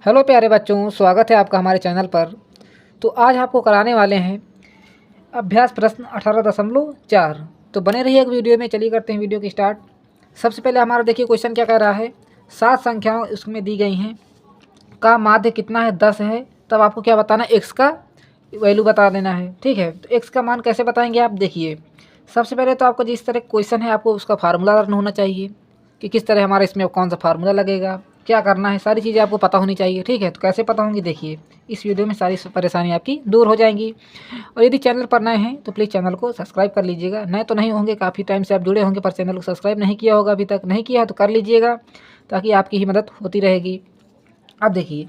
Hello प्यारे बच्चों, स्वागत है आपका हमारे चैनल पर। तो आज आपको कराने वाले हैं अभ्यास प्रश्न 18.4। तो बने रहिए एक वीडियो में। चलिए करते हैं वीडियो की स्टार्ट। सबसे पहले हमारा देखिए क्वेश्चन क्या कह रहा है। 7 संख्याओं उसमें दी गई हैं का माध्य कितना है, 10 है। तब आपको क्या बताना है, एक्स का वैल्यू बता देना है। ठीक है, तो एक्स का मान कैसे बताएंगे आप देखिए। सबसे पहले तो आपको जिस तरह क्वेश्चन है आपको उसका फार्मूला लर्न होना चाहिए कि किस तरह हमारा इसमें कौन सा फार्मूला लगेगा, क्या करना है, सारी चीज़ें आपको पता होनी चाहिए। ठीक है, तो कैसे पता होंगी देखिए, इस वीडियो में सारी परेशानी आपकी दूर हो जाएंगी। और यदि चैनल पर नए हैं तो प्लीज़ चैनल को सब्सक्राइब कर लीजिएगा। नए तो नहीं होंगे, काफ़ी टाइम से आप जुड़े होंगे पर चैनल को सब्सक्राइब नहीं किया होगा, अभी तक नहीं किया है तो कर लीजिएगा ताकि आपकी ही मदद होती रहेगी। अब देखिए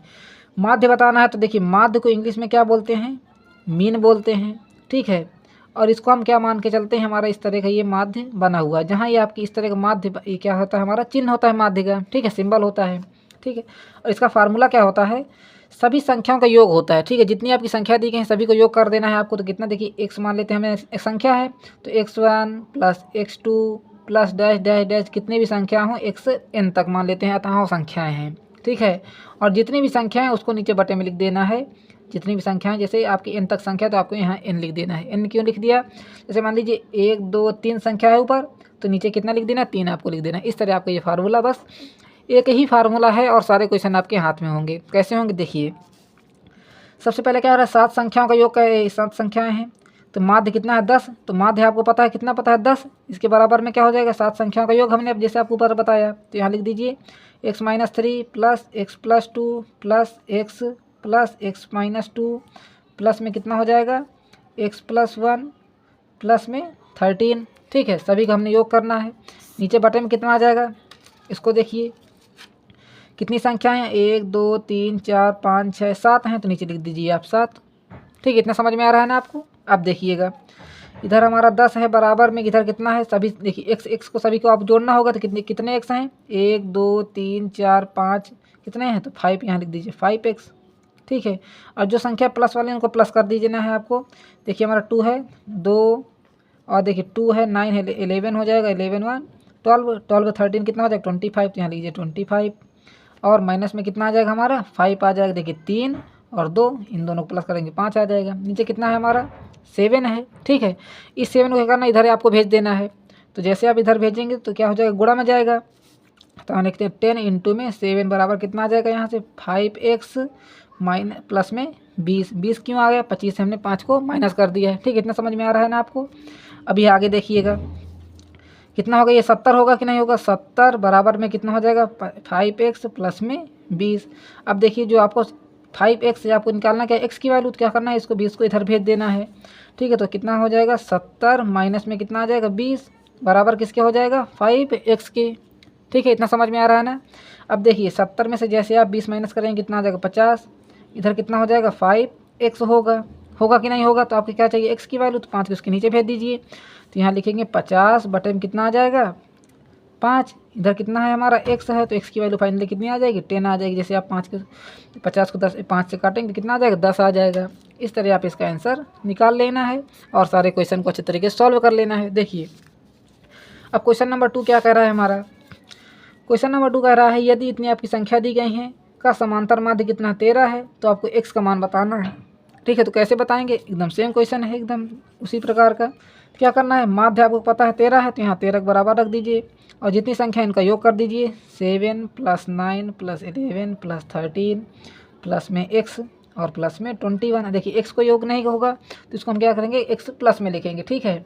माध्य बताना है, तो देखिए माध्य को इंग्लिश में क्या बोलते हैं, मीन बोलते हैं। ठीक है, और इसको हम क्या मान के चलते हैं, हमारा इस तरह का ये माध्य बना हुआ है। जहाँ ये आपकी इस तरह का माध्य, ये क्या होता है, हमारा चिन्ह होता है माध्य का। ठीक है, सिंबल होता है। ठीक है, और इसका फार्मूला क्या होता है, सभी संख्याओं का योग होता है। ठीक है, जितनी आपकी संख्या दी गई है सभी को योग कर देना है आपको। तो कितना देखिए, एक्स मान लेते हैं, हमें एक संख्या है तो x1 plus x2 plus dash dash dash, कितने भी संख्या हों x से n तक मान लेते हैं, अतः संख्याएँ हैं। ठीक है, और जितनी भी संख्याएँ उसको नीचे बटे में लिख देना है। जितनी भी संख्याएं, जैसे आपकी n तक संख्या तो आपको यहाँ n लिख देना है। n क्यों लिख दिया, जैसे मान लीजिए 1 2 3 संख्या है ऊपर, तो नीचे कितना लिख देना है, 3 आपको लिख देना है। इस तरह आपका ये फार्मूला, बस एक ही फार्मूला है और सारे क्वेश्चन आपके हाथ में होंगे। कैसे होंगे देखिए। सबसे पहले क्या हो रहा है, 7 संख्याओं का योग का 7 संख्याएँ हैं, तो माध्य कितना है 10। तो माध्य आपको पता है, कितना पता है 10। इसके बराबर में क्या हो जाएगा, 7 संख्याओं का योग हमने अब जैसे आपको ऊपर बताया। तो यहाँ लिख दीजिए x-3 plus x+2 plus x plus x-2 plus में कितना हो जाएगा x+1 प्लस में 13। ठीक है, सभी का हमने योग करना है। नीचे बटे में कितना आ जाएगा, इसको देखिए कितनी संख्याएं हैं, 1 2 3 4 5 6 7 हैं, तो नीचे लिख दीजिए आप 7। ठीक है, इतना समझ में आ रहा है ना आपको। अब देखिएगा इधर हमारा 10 है, बराबर में इधर कितना है, सभी देखिए x को सभी को आप जोड़ना होगा। तो कितने x हैं, 1 2 3 4 5, कितने हैं तो 5, यहाँ लिख दीजिए 5x। ठीक है, और जो संख्या प्लस वाले उनको प्लस कर दीजिए ना है आपको। देखिए हमारा 2 है 2, और देखिए 2 है 9 है 11 हो जाएगा, 11 1 12 12 13 कितना हो जाएगा 25, तो यहाँ लीजिए 25। और माइनस में कितना आ जाएगा हमारा 5 आ जाएगा। देखिए 3 और 2, इन दोनों को प्लस करेंगे 5 आ जाएगा। नीचे कितना है हमारा 7 है। ठीक है, इस 7 को क्या करना, इधर आपको भेज देना है। तो जैसे आप इधर भेजेंगे तो क्या हो जाएगा, गुणा में जाएगा। तो हम लिखते हैं 10 इंटू में 7 बराबर कितना आ जाएगा, यहाँ से 5x माइनस प्लस में 20। 20 क्यों आ गया, 25 से हमने 5 को माइनस कर दिया है। ठीक है, इतना समझ में आ रहा है ना आपको। अभी आगे देखिएगा कितना होगा, ये 70 होगा कि नहीं होगा, 70 बराबर में कितना हो जाएगा 5x प्लस में 20। अब देखिए जो आपको 5x से आपको निकालना क्या है, x की वैल्यू, तो क्या करना है, इसको 20 को इधर भेज देना है। ठीक है, तो कितना हो जाएगा 70 माइनस में कितना आ जाएगा 20 बराबर किसके हो जाएगा 5x के। ठीक है, इतना समझ में आ रहा है ना। अब देखिए 70 में से जैसे आप 20 माइनस करेंगे कितना आ जाएगा 50, इधर कितना हो जाएगा 5x होगा कि नहीं होगा। तो आपको क्या चाहिए, x की वैल्यू, तो 5 को उसके नीचे भेज दीजिए। तो यहाँ लिखेंगे 50 बटे में कितना आ जाएगा 5, इधर कितना है हमारा x है, तो x की वैल्यू फाइनली कितनी आ जाएगी 10 आ जाएगी। जैसे आप 50 को 5 से काटेंगे तो कितना आ जाएगा 10 आ जाएगा। इस तरह आप इसका आंसर निकाल लेना है और सारे क्वेश्चन को अच्छे तरीके से सॉल्व कर लेना है। देखिए अब क्वेश्चन नंबर 2 क्या कह रहा है हमारा। क्वेश्चन नंबर 2 कह रहा है, यदि इतनी आपकी संख्या दी गई है का समांतर माध्य कितना 13 है, तो आपको x का मान बताना है। ठीक है, तो कैसे बताएंगे, एकदम सेम क्वेश्चन है, एकदम उसी प्रकार का। क्या करना है, माध्य आपको पता है 13 है, तो यहाँ 13 के बराबर रख दीजिए और जितनी संख्या इनका योग कर दीजिए। 7 प्लस 9 प्लस 11 प्लस 13 प्लस में x और प्लस में 21। देखिए x को योग नहीं होगा तो इसको हम क्या करेंगे, x प्लस में लिखेंगे। ठीक है,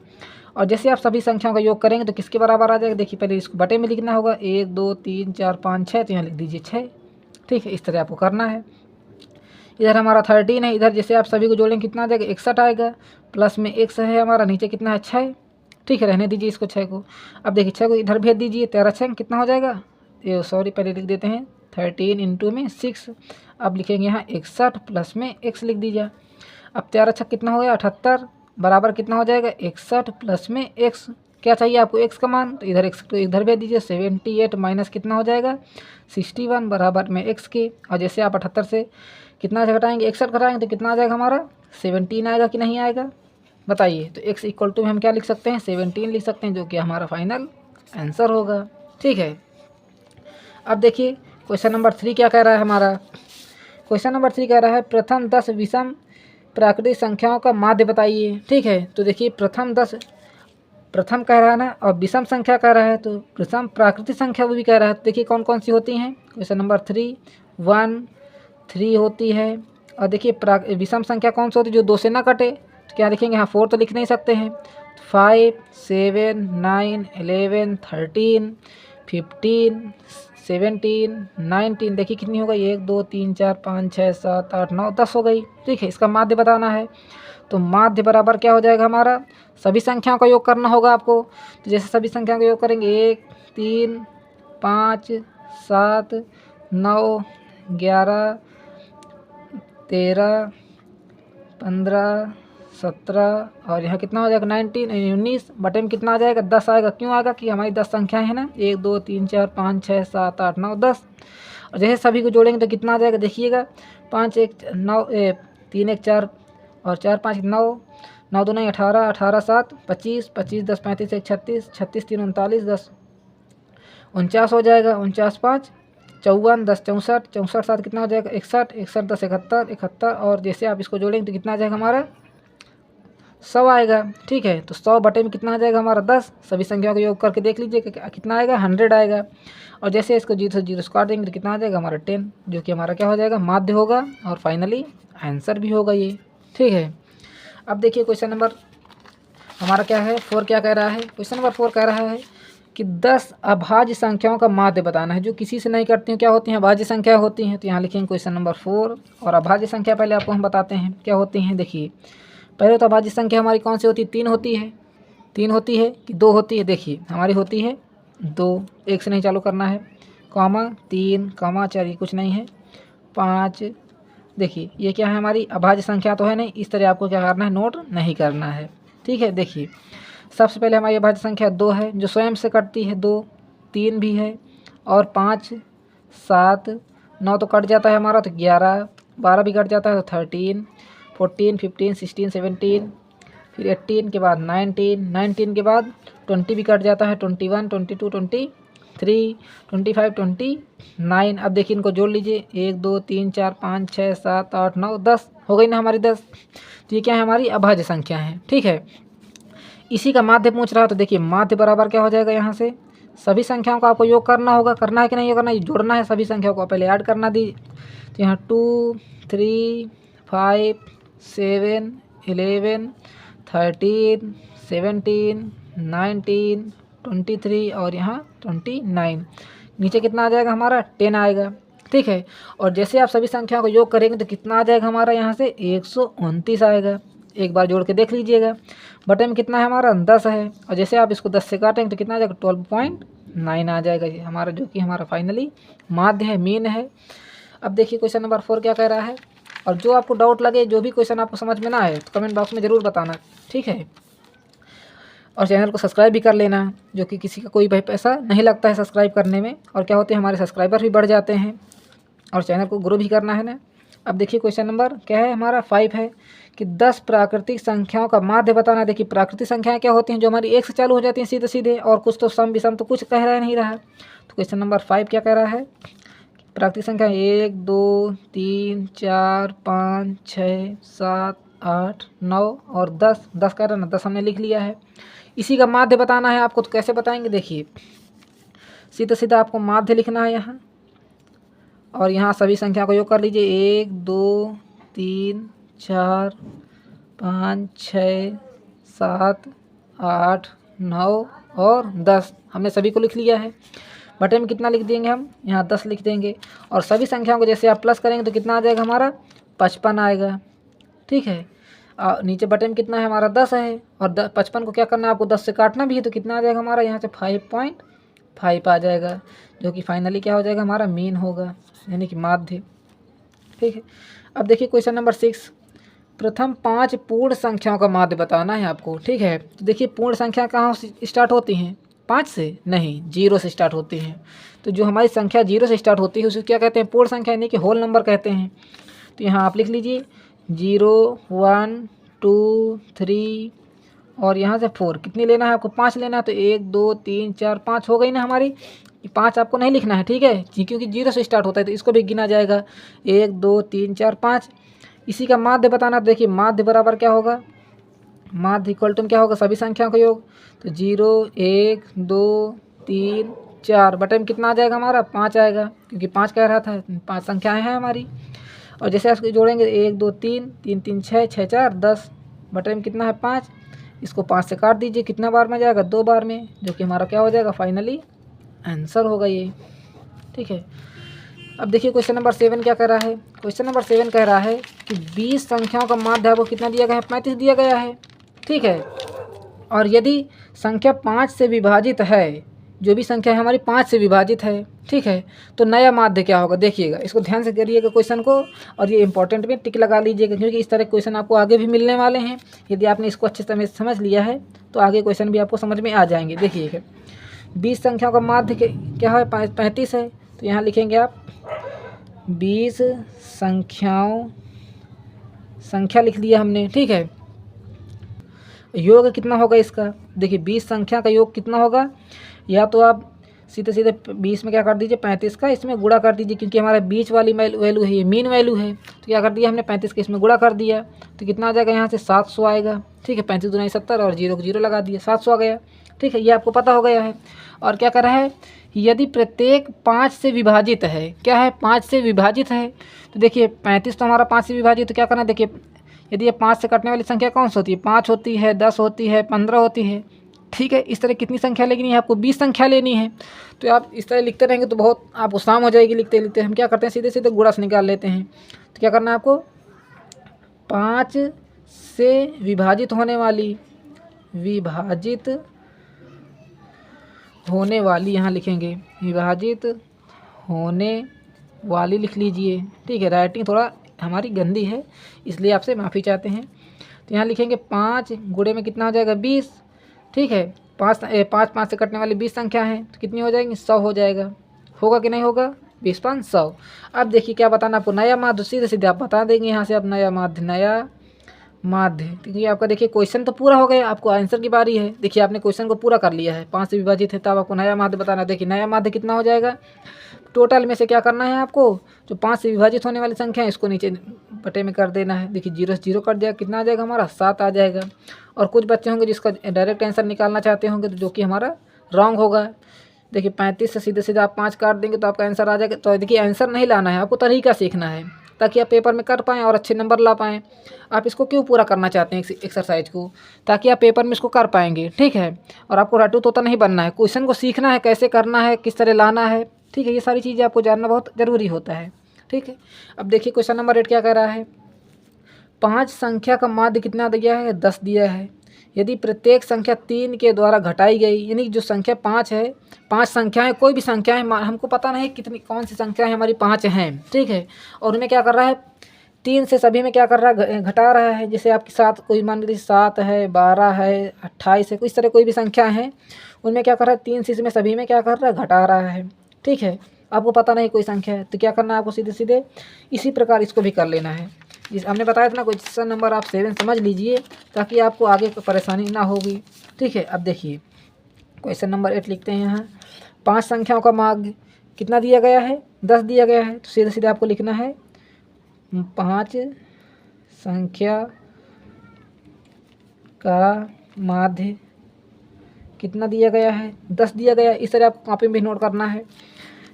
और जैसे आप सभी संख्याओं का योग करेंगे तो किसके बराबर आ जाएगा, देखिए पहले इसको बटे में लिखना होगा, 1 2 3 4 5 6, तो यहाँ लिख दीजिए 6। ठीक है, इस तरह आपको करना है। इधर हमारा 13 है, इधर जैसे आप सभी को जोड़ेंगे कितना आ जाएगा 61 आएगा, प्लस में x है हमारा, नीचे कितना है 6। ठीक है, रहने दीजिए इसको 6 को। अब देखिए 6 को इधर भेज दीजिए, 13 6 कितना हो जाएगा, ये सॉरी पहले लिख देते हैं 13 इंटू में 6। अब लिखेंगे यहाँ 61 प्लस में x लिख दीजिए। अब 13 6 कितना हो गया 78 बराबर कितना हो जाएगा 61 प्लस में x। क्या चाहिए आपको x का मान, तो इधर x को इधर भेज दीजिए। 78 माइनस कितना हो जाएगा 61 बराबर में x के। और जैसे आप 78 से कितना घटाएंगे 61 घटाएंगे तो कितना आ जाएगा हमारा 17 आएगा कि नहीं आएगा, बताइए। तो x इक्वल टू में हम क्या लिख सकते हैं 17 लिख सकते हैं, जो कि हमारा फाइनल आंसर होगा। ठीक है, अब देखिए क्वेश्चन नंबर 3 क्या कह रहा है हमारा। क्वेश्चन नंबर 3 कह रहा है प्रथम 10 विषम प्राकृतिक संख्याओं का माध्य बताइए। ठीक है, तो देखिए प्रथम कह रहा है ना, और विषम संख्या कह रहा है, तो विषम प्राकृतिक संख्या वो भी कह रहा है। तो देखिए कौन कौन सी होती हैं। क्वेश्चन नंबर 3 1 3 होती है। और देखिए विषम संख्या कौन सी होती है जो 2 से ना कटे, तो क्या लिखेंगे, यहाँ 4 तो लिख नहीं सकते हैं। 5 7 9 11 13 15 17 19 देखिए कितनी हो गई, 1 2 3 4 5 6 7 8 9 10 हो गई। ठीक है, इसका माध्य बताना है। तो माध्य बराबर क्या हो जाएगा हमारा, सभी संख्याओं का योग करना होगा आपको। तो जैसे सभी संख्याओं का योग करेंगे 1 3 5 7 9 11 13 15 17 और यहाँ कितना हो जाएगा 19 बटे में कितना आ जाएगा 10 आएगा। क्यों आएगा कि हमारी 10 संख्याएं हैं ना, 1 2 3 4 5 6 7 8 9 10। और जैसे सभी को जोड़ेंगे तो कितना आ जाएगा, देखिएगा 5 1 9 3 1 4 और 4 5 9 9 2 नहीं 18 18 7 25 25 10 35 1 36 36 3 39 10 49 हो जाएगा। 49 5 54 10 64 64 7 कितना हो जाएगा 61 61 10 71 71 और जैसे आप इसको जोड़ेंगे तो कितना आ जाएगा हमारा 100 आएगा। ठीक है, तो 100 बटे में कितना आ जाएगा हमारा 10। सभी संख्याओं का योग करके देख लीजिए कितना आएगा 100 आएगा। और जैसे इसको 0 से 0 काट देंगे तो कितना आ जाएगा हमारा 10, जो कि हमारा क्या हो जाएगा माध्य होगा और फाइनली आंसर भी होगा ये। ठीक है, अब देखिए क्वेश्चन नंबर हमारा क्या है 4 क्या कह रहा है। क्वेश्चन नंबर 4 कह रहा है कि 10 अभाज्य संख्याओं का माध्य बताना है जो किसी से नहीं करती हैं, क्या होती हैं, अभाज्य संख्या होती हैं। तो यहाँ लिखेंगे क्वेश्चन नंबर 4 और अभाज्य संख्या पहले आपको हम बताते हैं क्या होती हैं। देखिए पहले तो अभाज्य संख्या हमारी कौन सी होती है, 3 होती है। 3 होती है कि 2 होती है, देखिए हमारी होती है 2, 1 से नहीं चालू करना है, कॉमा 3 कॉमा 4 ये कुछ नहीं है, 5। देखिए ये क्या है हमारी अभाज्य संख्या तो है नहीं, इस तरह आपको क्या करना है नोट नहीं करना है। ठीक है, देखिए सबसे पहले हमारी अभाज्य संख्या 2 है जो स्वयं से कटती है, 2 3 भी है और 5 7 9 तो कट जाता है हमारा, तो 11 12 भी कट जाता है, तो 13 14 15 16 17 फिर 18 के बाद 19 के बाद 20 भी कट जाता है, 21 22 23 25 29। अब देखिए इनको जोड़ लीजिए 1 2 3 4 5 6 7 8 9 10 हो गई ना हमारी 10। तो ये क्या है हमारी अभाज्य संख्या है। ठीक है, इसी का माध्य पूछ रहा है, तो देखिए माध्य बराबर क्या हो जाएगा, यहाँ से सभी संख्याओं का आपको योग करना होगा, करना है कि नहीं करना, जोड़ना है सभी संख्याओं को, पहले ऐड करना दी। तो यहाँ 2 3 5 7 11 13 17 19 23 और यहाँ 29। नीचे कितना आ जाएगा हमारा 10 आएगा। ठीक है, और जैसे आप सभी संख्याओं को योग करेंगे तो कितना आ जाएगा हमारा यहाँ से 129 आएगा। एक बार जोड़ के देख लीजिएगा। बटे में कितना है हमारा 10 है, और जैसे आप इसको 10 से काटेंगे तो कितना आ जाएगा 12.9 आ जाएगा ये हमारा, जो कि हमारा फाइनली माध्य है, मीन है। अब देखिए क्वेश्चन नंबर 4 क्या कह रहा है। और जो आपको डाउट लगे, जो भी क्वेश्चन आपको समझ में ना आए तो कमेंट बॉक्स में ज़रूर बताना। ठीक है, और चैनल को सब्सक्राइब भी कर लेना, जो कि किसी का कोई भाई पैसा नहीं लगता है सब्सक्राइब करने में, और क्या होते हैं हमारे सब्सक्राइबर भी बढ़ जाते हैं, और चैनल को ग्रो भी करना है ना। अब देखिए क्वेश्चन नंबर क्या है हमारा 5 है कि 10 प्राकृतिक संख्याओं का माध्य बताना। देखिए प्राकृतिक संख्याएं क्या होती हैं, जो हमारी 1 से चालू हो जाती हैं सीधे सीधे, और कुछ तो सम विषम तो कुछ कह रहा नहीं रहा। तो क्वेश्चन नंबर 5 क्या कह रहा है, प्राकृतिक संख्या 1 2 3 4 5 6 7 8 9 और 10 कह रहा है ना, 10 हमने लिख लिया है। इसी का माध्य बताना है आपको, तो कैसे बताएंगे, देखिए सीधा सीधा आपको माध्य लिखना है यहाँ, और यहाँ सभी संख्या को योग कर लीजिए 1 2 3 4 5 6 7 8 9 और 10 हमने सभी को लिख लिया है। बटे में कितना लिख देंगे हम, यहाँ 10 लिख देंगे, और सभी संख्याओं को जैसे आप प्लस करेंगे तो कितना आ जाएगा हमारा 55 आएगा। ठीक है, नीचे बटे में कितना है हमारा 10 है, और 55 को क्या करना है आपको 10 से काटना भी है, तो कितना आ जाएगा हमारा यहाँ से 5.5 आ जाएगा, जो कि फाइनली क्या हो जाएगा हमारा मीन होगा, यानी कि माध्य। ठीक है, अब देखिए क्वेश्चन नंबर 6, प्रथम 5 पूर्ण संख्याओं का माध्य बताना है आपको। ठीक है, तो देखिए पूर्ण संख्या कहाँ से स्टार्ट होती हैं, 5 से नहीं, 0 से स्टार्ट होती हैं। तो जो हमारी संख्या 0 से स्टार्ट होती है उसे क्या कहते हैं, पूर्ण संख्या, यानी कि होल नंबर कहते हैं। तो यहाँ आप लिख लीजिए 0 1 2 3 और यहाँ से 4, कितनी लेना है आपको 5 लेना है, तो 1 2 3 4 5 हो गई ना हमारी ये 5 आपको नहीं लिखना है, ठीक है, क्योंकि 0 से स्टार्ट होता है तो इसको भी गिना जाएगा 1 2 3 4 5। इसी का माध्य बताना, तो देखिए माध्य बराबर क्या होगा, माध्य इक्वल टू क्या होगा, सभी संख्याओं का योग। तो 0 1 2 3 4 बटे में कितना आ जाएगा हमारा 5 आएगा, क्योंकि 5 कह रहा था, 5 संख्याएँ हैं हमारी। और जैसे इसको जोड़ेंगे 1 2 3 3 3 6 6 4 10 बटे में कितना है 5। इसको 5 से काट दीजिए, कितना बार में जाएगा 2 बार में, जो कि हमारा क्या हो जाएगा फाइनली आंसर होगा ये, ठीक है। अब देखिए क्वेश्चन नंबर 7 क्या कह रहा है। क्वेश्चन नंबर 7 कह रहा है कि 20 संख्याओं का माध्य आपको कितना दिया गया है, 35 दिया गया है, ठीक है। और यदि संख्या 5 से विभाजित है, जो भी संख्या है हमारी 5 से विभाजित है, ठीक है, तो नया माध्य क्या होगा, देखिएगा, इसको ध्यान से करिएगा क्वेश्चन को, और ये इंपॉर्टेंट में टिक लगा लीजिएगा, क्योंकि इस तरह क्वेश्चन आपको आगे भी मिलने वाले हैं। यदि आपने इसको अच्छे से समझ लिया है तो आगे क्वेश्चन भी आपको समझ में आ जाएंगे। देखिएगा 20 संख्याओं का माध्य क्या है, 35 है, तो यहाँ लिखेंगे आप 20 संख्या लिख लिया हमने, ठीक है। योग कितना होगा इसका, देखिए 20 संख्या का योग कितना होगा, या तो आप सीधे सीधे 20 में क्या कर दीजिए 35 का इसमें गुणा कर दीजिए, क्योंकि हमारा बीच वाली वैल्यू है, ये मीन वैल्यू है, तो क्या कर दिया हमने 35 का इसमें गुणा कर दिया, तो कितना आ जाएगा यहाँ से 700 आएगा, ठीक है। 35 दूनी 70 और 0 को 0 लगा दिया, 700 आ गया, ठीक है, ये आपको पता हो गया है। और क्या कर रहा है, यदि प्रत्येक 5 से विभाजित है, क्या है 5 से विभाजित है, तो देखिए 35 तो हमारा 5 से विभाजित, तो क्या करना है, देखिए यदि ये 5 से कटने वाली संख्या कौन सी होती है, 5 होती है, 10 होती है, 15 होती है, ठीक है। इस तरह कितनी संख्या लेनी है आपको, 20 संख्या लेनी है। तो आप इस तरह लिखते रहेंगे तो बहुत आपको शाम हो जाएगी लिखते लिखते। हम क्या करते हैं, सीधे सीधे गुणा से निकाल लेते हैं। तो क्या करना है आपको, 5 से विभाजित होने वाली यहाँ लिखेंगे, विभाजित होने वाली लिख लीजिए, ठीक है। राइटिंग थोड़ा हमारी गंदी है, इसलिए आपसे माफ़ी चाहते हैं। तो यहाँ लिखेंगे 5 गुणे में कितना हो जाएगा 20, ठीक है। 5 से कटने वाली 20 संख्या है, तो कितनी हो जाएंगी 100 हो जाएगा, होगा कि नहीं होगा, 20 5 100। अब देखिए क्या बताना आपको, नया माध्य सीधे सीधे आप बता देंगे यहाँ से, आप नया माध्य, क्योंकि आपका देखिए क्वेश्चन तो पूरा हो गया, आपको आंसर की बारी है। देखिए आपने क्वेश्चन को पूरा कर लिया है, 5 से विभाजित है, तब आपको नया माध्य बताना। देखिए नया माध्य कितना हो जाएगा, टोटल में से क्या करना है आपको, जो 5 से विभाजित होने वाली संख्या है इसको नीचे बटे में कर देना है। देखिए 0 से 0 कट जाएगा, कितना आ जाएगा हमारा 7 आ जाएगा। और कुछ बच्चे होंगे जिसका डायरेक्ट आंसर निकालना चाहते होंगे, तो जो कि हमारा रॉन्ग होगा। देखिए 35 से सीधे सीधे आप 5 काट देंगे तो आपका आंसर आ जाएगा। तो देखिए आंसर नहीं लाना है, आपको तरीका सीखना है, ताकि आप पेपर में कर पाएँ और अच्छे नंबर ला पाएँ। आप इसको क्यों पूरा करना चाहते हैं एक्सरसाइज को, ताकि आप पेपर में इसको कर पाएंगे, ठीक है। और आपको रट्टू तोता नहीं बनना है, क्वेश्चन को सीखना है, कैसे करना है, किस तरह लाना है, ठीक है। ये सारी चीज़ें आपको जानना बहुत ज़रूरी होता है, ठीक है। अब देखिए क्वेश्चन नंबर 8 क्या कह रहा है, 5 संख्या का माध्य कितना दिया है, 10 दिया है। यदि प्रत्येक संख्या 3 के द्वारा घटाई गई, यानी जो संख्या 5 है, 5 संख्याएं, कोई भी संख्याएं, हमको पता नहीं कितनी कौन सी संख्याएं हमारी 5 हैं, ठीक है। और उन्हें क्या कर रहा है, 3 से सभी में क्या कर रहा है, घटा रहा है। जैसे आपके साथ कोई मान लीजिए 7 है, 12 है, 28 है, इस तरह कोई भी संख्या है, उनमें क्या कर रहा है, 3 से इसमें सभी में क्या कर रहा है, घटा रहा है, ठीक है। आपको पता नहीं कोई संख्या है, तो क्या करना है आपको, सीधे सीधे इसी प्रकार इसको भी कर लेना है। जिस हमने बताया था ना, क्वेश्चन नंबर आप 7 समझ लीजिए, ताकि आपको आगे कोई परेशानी ना होगी, ठीक है। अब देखिए क्वेश्चन नंबर 8 लिखते हैं यहाँ, 5 संख्याओं का माध्य कितना दिया गया है, 10 दिया गया है। तो सीधे सीधे आपको लिखना है 5 संख्या का माध्य कितना दिया गया है, 10 दिया गया है। इस तरह आपको कॉपी में भी नोट करना है,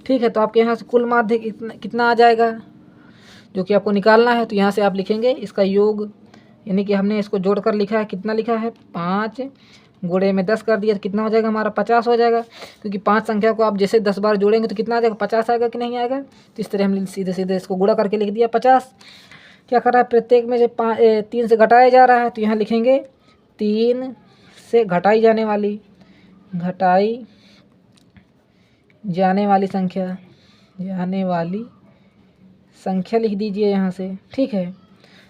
ठीक है। तो आपके यहाँ से कुल माध्य कितना आ जाएगा, जो कि आपको निकालना है। तो यहाँ से आप लिखेंगे इसका योग, यानी कि हमने इसको जोड़कर लिखा है, कितना लिखा है 5 गुणे में 10 कर दिया, तो कितना हो जाएगा हमारा 50 हो जाएगा। क्योंकि 5 संख्या को आप जैसे 10 बार जोड़ेंगे तो कितना आ जाएगा, 50 आएगा कि नहीं आएगा। तो इस तरह हमने सीधे सीधे इसको गुणा करके लिख दिया 50। क्या कर रहा है, प्रत्येक में से 3 से घटाया जा रहा है, तो यहाँ लिखेंगे 3 से घटाई जाने वाली संख्या लिख दीजिए यहाँ से, ठीक है।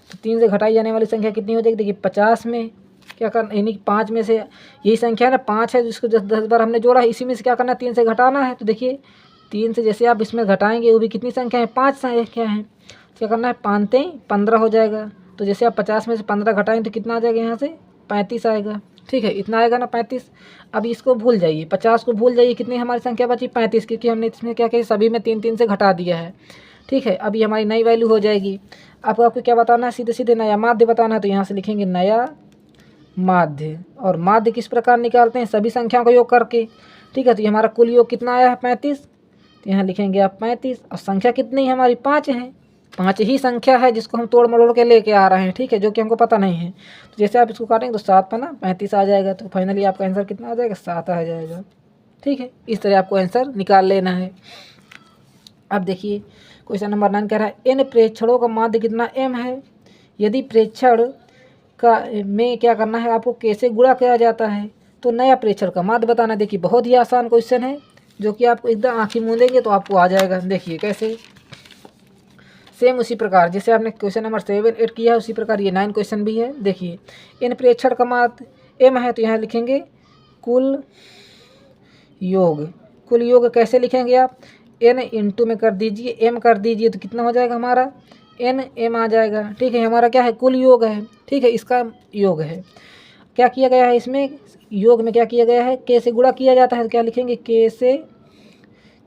तो 3 से घटाई जाने वाली संख्या कितनी हो जाएगी, देखिए 50 में क्या करना, यानी कि 5 में से यही संख्या है ना, 5 है जिसको 10 बार हमने जोड़ा है, इसी में से क्या करना है, 3 से घटाना है। तो देखिए 3 से जैसे आप इसमें घटाएंगे, वो भी कितनी संख्या है, 5 संख्या है। क्या करना है, 5 15 हो जाएगा। तो जैसे आप 50 में से 15 घटाएंगे तो कितना आ जाएगा, यहाँ से 35 आएगा, ठीक है, इतना आएगा ना 35। अब इसको भूल जाइए, 50 को भूल जाइए, कितनी हमारी संख्या बची 35, क्योंकि हमने इसमें क्या किया सभी में 3 3 से घटा दिया है। ठीक है, अब ये हमारी नई वैल्यू हो जाएगी। अब आपको क्या बताना है, सीधे सीधे नया माध्य बताना है, तो यहाँ से लिखेंगे नया माध्य। और माध्य किस प्रकार निकालते हैं, सभी संख्याओं का योग करके। ठीक है, तो ये हमारा कुल योग कितना आया है 35, तो यहाँ लिखेंगे आप 35। और संख्या कितनी है हमारी 5 है, 5 ही संख्या है जिसको हम तोड़ मरोड़ के लेके आ रहे हैं। ठीक है, जो कि हमको पता नहीं है। तो जैसे आप इसको काटेंगे तो 7 पर ना 35 आ जाएगा, तो फाइनली आपका आंसर कितना आ जाएगा 7 आ जाएगा। ठीक है, इस तरह आपको आंसर निकाल लेना है। अब देखिए क्वेश्चन नंबर 9 कह रहा है n प्रेक्षणों का माध्य कितना m है। यदि प्रेक्षण का में क्या करना है आपको, कैसे गुणा किया जाता है, तो नया प्रेक्षण का माध्य बताना। देखिए बहुत ही आसान क्वेश्चन है, जो कि आपको एकदम आँखें मूंदेंगे तो आपको आ जाएगा। देखिए कैसे, सेम उसी प्रकार जैसे आपने क्वेश्चन नंबर 7 8 किया है, उसी प्रकार ये 9 क्वेश्चन भी है। देखिए इन प्रेक्षण का माध्य m है, तो यहाँ लिखेंगे कुल योग। कुल योग कैसे लिखेंगे आप, n इंटू में कर दीजिए, m कर दीजिए, तो कितना हो जाएगा हमारा n m आ जाएगा। ठीक है, हमारा क्या है कुल योग है। ठीक है, इसका योग है। क्या किया गया है इसमें, योग में क्या किया गया है, k से गुणा किया जाता है, तो क्या लिखेंगे k से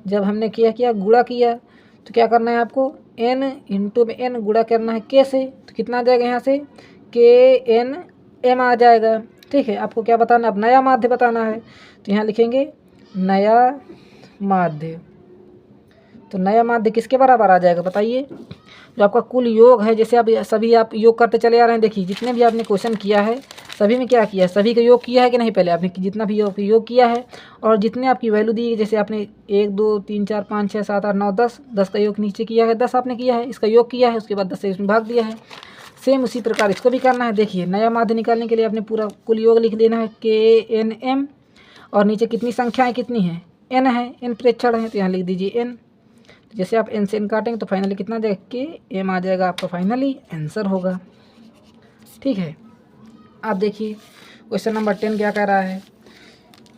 जब हमने किया गुणा किया, तो क्या करना है आपको n इंटू में n गुणा करना है k से, तो कितना आ जाएगा यहाँ से k n m आ जाएगा। ठीक है, आपको क्या बताना, अब नया माध्य बताना है, तो यहाँ लिखेंगे नया माध्य। तो नया माध्य किसके बराबर आ जाएगा बताइए, जो आपका कुल योग है। जैसे आप सभी आप योग करते चले आ रहे हैं, देखिए जितने भी आपने क्वेश्चन किया है सभी में क्या किया है, सभी का योग किया है कि नहीं, पहले आपने जितना भी योग किया है और जितने आपकी वैल्यू दी है, जैसे आपने 1 2 3 4 5 6 7 8 9 10 का योग नीचे किया है, 10 आपने किया है, इसका योग किया है, उसके बाद 10 से इसमें भाग दिया है। सेम उसी प्रकार इसको भी करना है। देखिए नया माध्य निकालने के लिए आपने पूरा कुल योग लिख लेना है KNM, और नीचे कितनी संख्याएँ कितनी हैं n है, n प्रेक्षण है, तो यहाँ लिख दीजिए n। जैसे आप n से n काटेंगे तो फाइनली कितना आ जाएगा KM आ जाएगा, आपका फाइनली आंसर होगा। ठीक है, आप देखिए क्वेश्चन नंबर 10 क्या कह रहा है।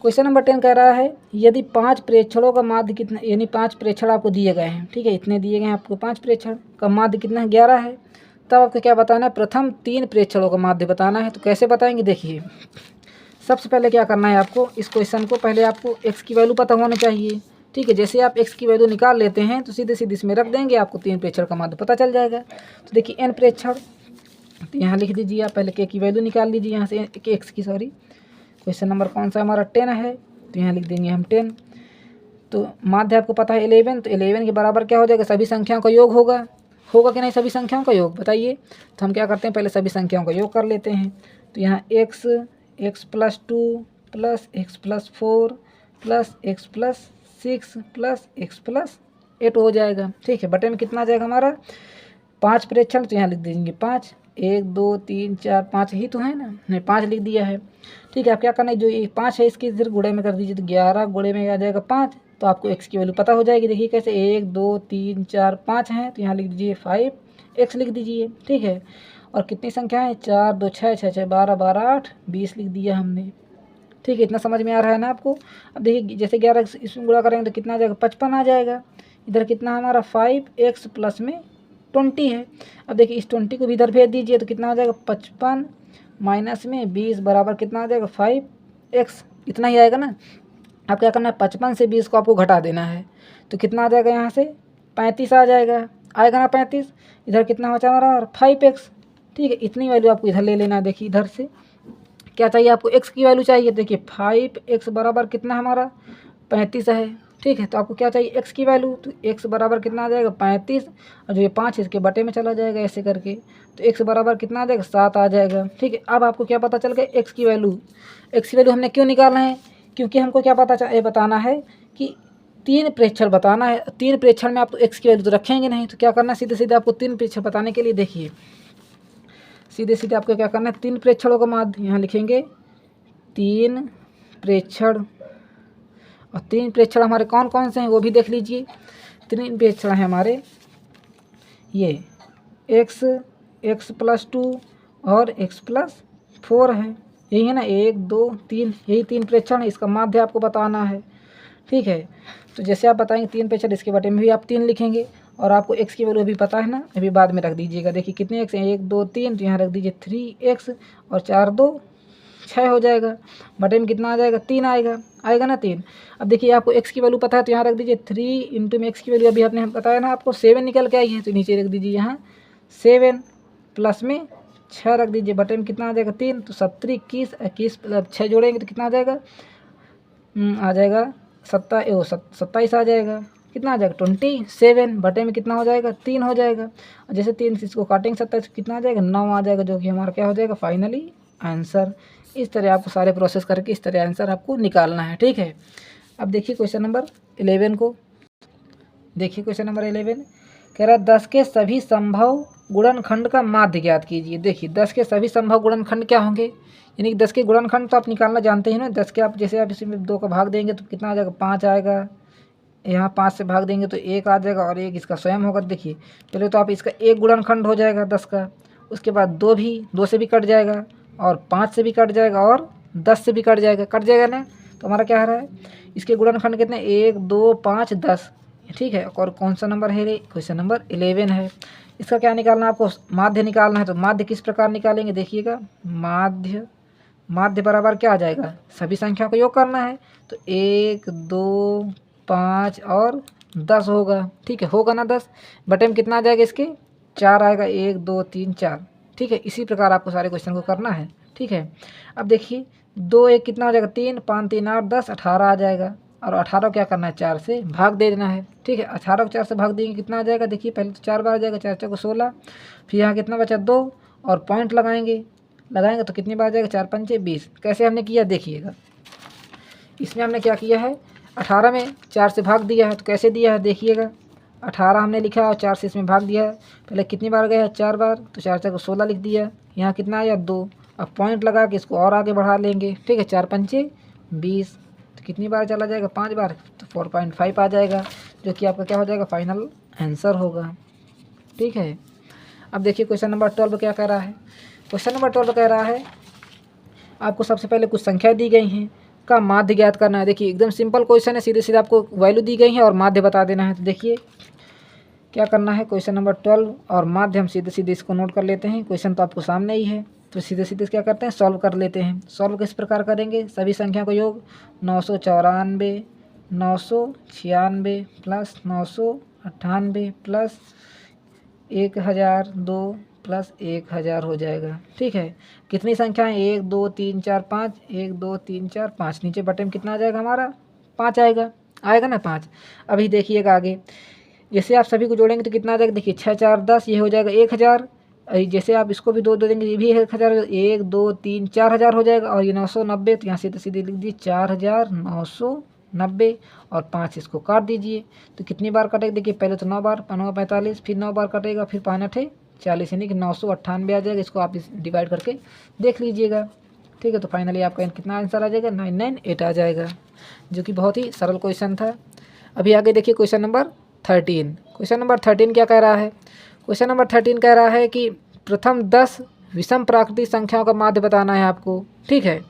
क्वेश्चन नंबर 10 कह रहा है यदि 5 प्रेक्षणों का माध्य कितना, यानी 5 प्रेक्षण आपको दिए गए हैं। ठीक है, इतने दिए गए हैं आपको, 5 प्रेक्षण का माध्य कितना है 11 है। तब आपको क्या बताना है, प्रथम 3 प्रेक्षणों का माध्य बताना है। तो कैसे बताएंगे, देखिए सबसे पहले क्या करना है आपको, इस क्वेश्चन को पहले आपको x की वैल्यू पता होनी चाहिए। ठीक है, जैसे आप x की वैल्यू निकाल लेते हैं तो सीधे सीधे इसमें रख देंगे, आपको 3 प्रेक्षण का माध्य पता चल जाएगा। तो देखिए n प्रेक्षण, तो यहाँ लिख दीजिए आप, पहले k की वैल्यू निकाल लीजिए यहाँ से, x की सॉरी। क्वेश्चन नंबर कौन सा हमारा 10 है, तो यहाँ लिख देंगे हम 10। तो माध्य आपको पता है 11, तो 11 के बराबर क्या हो जाएगा, सभी संख्याओं का योग होगा कि नहीं, सभी संख्याओं का योग बताइए। तो हम क्या करते हैं, पहले सभी संख्याओं का योग कर लेते हैं। तो यहाँ x + 2 + x + 4 + x + 6 + x + 8 हो जाएगा। ठीक है, बटे में कितना आ जाएगा हमारा 5 प्रेक्षण, तो यहाँ लिख देंगे 5, 1 2 3 4 5 ही तो है ना, नहीं 5 लिख दिया है। ठीक है, आप क्या करना है, जो ये 5 है इसके इधर गुणे में कर दीजिए, तो 11 गुणे में आ जाएगा 5, तो आपको x की वैल्यू पता हो जाएगी। देखिए कैसे, 1 2 3 4 5 हैं, तो यहाँ लिख दीजिए 5x लिख दीजिए। ठीक है, और कितनी संख्या है 4 2 6 6 6 12 12 8 20 लिख दिया हमने। ठीक है, इतना समझ में आ रहा है ना आपको। अब देखिए जैसे 11 इसमें गुणा करेंगे तो कितना आ जाएगा 55 आ जाएगा। इधर कितना हमारा 5x प्लस में 20 है। अब देखिए इस 20 को भी इधर भेज दीजिए, तो कितना आ जाएगा 55 माइनस में 20 बराबर कितना आ जाएगा 5x, इतना ही आएगा ना। अब क्या करना है, 55 से 20 को आपको घटा देना है, तो कितना आ जाएगा यहाँ से 35 आ जाएगा, आएगा ना 35। इधर कितना बचा हमारा 5x। ठीक है, इतनी वैल्यू आपको इधर ले लेना है। देखिए इधर से क्या चाहिए आपको, x की वैल्यू चाहिए। देखिए 5x बराबर कितना हमारा 35 है। ठीक है, तो आपको क्या चाहिए x की वैल्यू, तो x बराबर कितना आ जाएगा 35, और जो ये 5 इसके बटे में चला जाएगा ऐसे करके, तो x बराबर कितना आ जाएगा 7 आ जाएगा। ठीक है, अब आपको क्या पता चल गया x की वैल्यू हमने क्यों निकालना है, क्योंकि हमको क्या बताना है कि 3 प्रेक्षण बताना है। 3 प्रेक्षण में आप तो x की वैल्यू तो रखेंगे नहीं, तो क्या करना है, सीधे सीधे आपको 3 प्रेक्षण बताने के लिए देखिए सीधे सीधे आपको क्या करना है, 3 प्रेक्षणों का माध्य यहाँ लिखेंगे 3 प्रेक्षण। और 3 प्रेक्षण हमारे कौन कौन से हैं वो भी देख लीजिए। 3 प्रेक्षण हैं हमारे ये x + 2 और x + 4 है, यही है ना, 1 2 3, यही 3 प्रेक्षण है, इसका माध्य आपको बताना है। ठीक है, तो जैसे आप बताएंगे 3 प्रेक्षण, इसके बटे में भी आप 3 लिखेंगे, और आपको x की वैल्यू भी पता है ना, अभी बाद में रख दीजिएगा। देखिए कितने x हैं, 1 2 3, तो यहाँ रख दीजिए 3x, और 4 2 6 हो जाएगा। बटे में कितना आ जाएगा 3 आएगा, आएगा ना 3। अब देखिए आपको x की वैल्यू पता है तो यहाँ रख दीजिए 3 इंटू में x की वैल्यू अभी आपने बताया ना आपको 7 निकल के आई है, तो नीचे रख दीजिए यहाँ 7 प्लस में 6 रख दीजिए। बटे में कितना आ जाएगा 3, तो 17 21 21 6 जोड़ेंगे तो कितना आ जाएगा, आ जाएगा 27 आ जाएगा। कितना आ जाएगा 27। बटे में कितना हो जाएगा 3 हो जाएगा। और जैसे 3 इसको काटेंगे 27 कितना आ जाएगा 9 आ जाएगा, जो कि हमारा क्या हो जाएगा फाइनली आंसर। इस तरह आपको सारे प्रोसेस करके इस तरह आंसर आपको निकालना है, ठीक है। अब देखिए क्वेश्चन नंबर 11 को। देखिए क्वेश्चन नंबर 11 कह रहा है 10 के सभी संभव गुणनखंड का माध्य ज्ञात कीजिए। देखिए 10 के सभी संभव गुणनखंड क्या होंगे, यानी कि 10 के गुणनखंड तो आप निकालना जानते हैं ना। 10 के आप जैसे आप इसमें 2 का भाग देंगे तो कितना आ जाएगा 5 आएगा, यहाँ 5 से भाग देंगे तो 1 आ जाएगा और 1 इसका स्वयं होगा। देखिए पहले तो आप इसका एक गुणनखंड हो जाएगा 10 का, उसके बाद 2 से भी कट जाएगा और 5 से भी कट जाएगा और 10 से भी कट जाएगा ना। तो हमारा क्या आ रहा है, इसके गुणनखंड कितने 1 2 5 10, ठीक है। और कौन सा नंबर है, क्वेश्चन नंबर 11 है। इसका क्या निकालना है आपको, माध्य निकालना है। तो माध्य किस प्रकार निकालेंगे, देखिएगा माध्य बराबर क्या आ जाएगा, सभी संख्याओं का योग करना है। तो 1 2 5 और 10 होगा, ठीक है, होगा ना 10। बटे में कितना आ जाएगा इसके 4 आएगा, 1 2 3 4, ठीक है। इसी प्रकार आपको सारे क्वेश्चन को करना है, ठीक है। अब देखिए 2 1 कितना हो जाएगा 3 5 3 8 10 18 आ जाएगा। और 18 क्या करना है 4 से भाग दे देना है, ठीक है। 18 को 4 से भाग देंगे कितना आ जाएगा, देखिए पहले तो 4 बार आ जाएगा, 4 4 को 16, फिर यहाँ कितना बचा 2 और पॉइंट लगाएंगे तो कितनी बार आ जाएगा 4 5 20। कैसे हमने किया देखिएगा, इसमें हमने क्या किया है 18 में 4 से भाग दिया है। तो कैसे दिया है देखिएगा, 18 हमने लिखा और 4 से इसमें भाग दिया है। पहले कितनी बार गया है 4 बार, तो 4 4 को 16 लिख दिया। यहाँ कितना आया 2, अब पॉइंट लगा के इसको और आगे बढ़ा लेंगे, ठीक है। 4 5 20, तो कितनी बार चला जाएगा 5 बार, तो 4.5 आ जाएगा, जो कि आपका क्या हो जाएगा फाइनल आंसर होगा, ठीक है। अब देखिए क्वेश्चन नंबर 12 क्या कह रहा है। क्वेश्चन नंबर 12 कह रहा है आपको सबसे पहले कुछ संख्या दी गई हैं का माध्य ज्ञात करना है। देखिए एकदम सिंपल क्वेश्चन है, सीधे सीधे आपको वैल्यू दी गई है और माध्य बता देना है। तो देखिए क्या करना है, क्वेश्चन नंबर 12 और माध्य हम सीधे सीधे इसको नोट कर लेते हैं। क्वेश्चन तो आपको सामने ही है, तो सीधे सीधे क्या करते हैं सॉल्व कर लेते हैं। सॉल्व किस प्रकार करेंगे, सभी संख्या को योग 994 996 प्लस 998 प्लस 1002 प्लस 1000 हो जाएगा, ठीक है। कितनी संख्या है 1 2 3 4 5, 1 2 3 4 5, नीचे बटे में कितना आ जाएगा हमारा 5 आएगा ना 5। अभी देखिएगा आगे, जैसे आप सभी को जोड़ेंगे तो कितना आ जाएगा, देखिए 6 4 10, ये हो जाएगा 1000। जैसे आप इसको भी 2 दे देंगे ये भी 1000, 1 2 3 4000 हो जाएगा। और ये 990, तो यहाँ सीधे सीधे लिख दीजिए 4990 और 5 इसको काट दीजिए। तो कितनी बार कटेगा, देखिए पहले तो 9 बार, 9 45, फिर 9 बार कटेगा, फिर 5 8 40, यानी कि 998 आ जाएगा। इसको आप डिवाइड करके देख लीजिएगा, ठीक है। तो फाइनली आपका कितना आंसर आ जाएगा 998 आ जाएगा, जो कि बहुत ही सरल क्वेश्चन था। अभी आगे देखिए क्वेश्चन नंबर 13। क्वेश्चन नंबर 13 क्या कह रहा है, क्वेश्चन नंबर 13 कह रहा है कि प्रथम 10 विषम प्राकृतिक संख्याओं का माध्य बताना है आपको, ठीक है।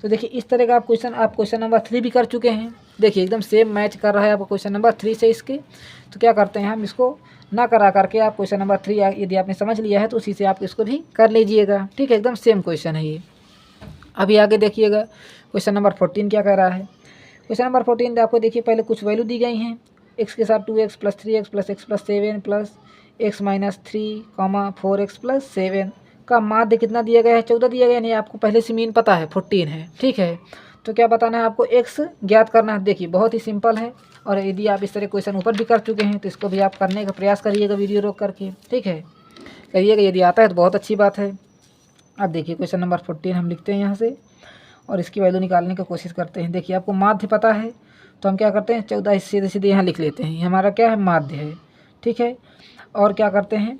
तो देखिए इस तरह का आप क्वेश्चन नंबर 3 भी कर चुके हैं। देखिए एकदम सेम मैच कर रहा है आपको क्वेश्चन नंबर 3 से इसके। तो क्या करते हैं हम इसको ना करा करके आप क्वेश्चन नंबर 3 यदि आपने समझ लिया है तो उसी से आप इसको भी कर लीजिएगा, ठीक है। एकदम सेम क्वेश्चन है ये। अभी आगे देखिएगा क्वेश्चन नंबर 14 क्या कह रहा है। क्वेश्चन नंबर 14 आपको देखिए पहले कुछ वैल्यू दी गई हैं, x के साथ 2x plus 3x plus x plus 7 plus x minus 3 4x plus 7 का माध्य कितना दिया गया है 14 दिया गया है। नहीं आपको पहले से मीन पता है 14 है, ठीक है। तो क्या बताना है आपको x ज्ञात करना है। देखिए बहुत ही सिंपल है, और यदि आप इस तरह क्वेश्चन ऊपर भी कर चुके हैं तो इसको भी आप करने का प्रयास करिएगा वीडियो रोक करके, ठीक है, करिएगा। यदि आता है तो बहुत अच्छी बात है। अब देखिए क्वेश्चन नंबर 14 हम लिखते हैं यहाँ से और इसकी वैल्यू निकालने की कोशिश करते हैं। देखिए आपको माध्य पता है तो हम क्या करते हैं 14 सीधे सीधे यहाँ लिख लेते हैं, हमारा क्या है माध्य है, ठीक है। और क्या करते हैं,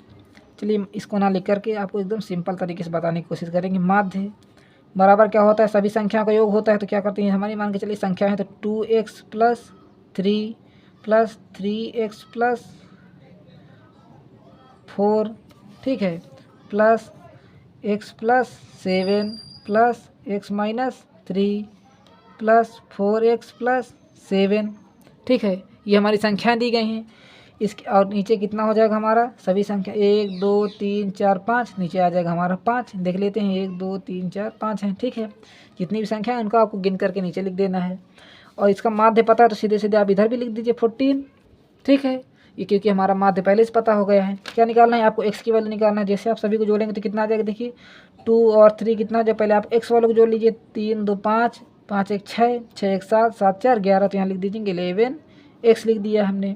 चलिए इसको ना लिख करके आपको एकदम सिंपल तरीके से बताने की कोशिश करेंगे। माध्य बराबर क्या होता है, सभी संख्याओं का योग होता है। तो क्या करते हैं, हमारी मान के चलिए संख्या है तो 2x plus 3 plus 3x plus 4, ठीक है, plus x plus 7 plus x minus 3 plus 4x plus 7, ठीक है। ये हमारी संख्याएं दी गई हैं। इसके और नीचे कितना हो जाएगा हमारा सभी संख्या 1 2 3 4 5, नीचे आ जाएगा हमारा 5। देख लेते हैं 1 2 3 4 5 हैं, ठीक है। जितनी भी संख्या है उनको आपको गिन करके नीचे लिख देना है। और इसका माध्य पता है तो सीधे सीधे आप इधर भी लिख दीजिए 14, ठीक है। ये क्योंकि हमारा माध्य पहले से पता हो गया है। क्या निकालना है आपको, एक्स की वैल्यू निकालना है। जैसे आप सभी को जोड़ेंगे तो कितना आ जाएगा, देखिए 2 और 3 कितना आ जाएगा। पहले आप एक्स वालों को जोड़ लीजिए, 3 2 5, 5 1 6, 6 1 7, 7 4 11, तो यहाँ लिख दीजिए 11 एक्स लिख दिया हमने।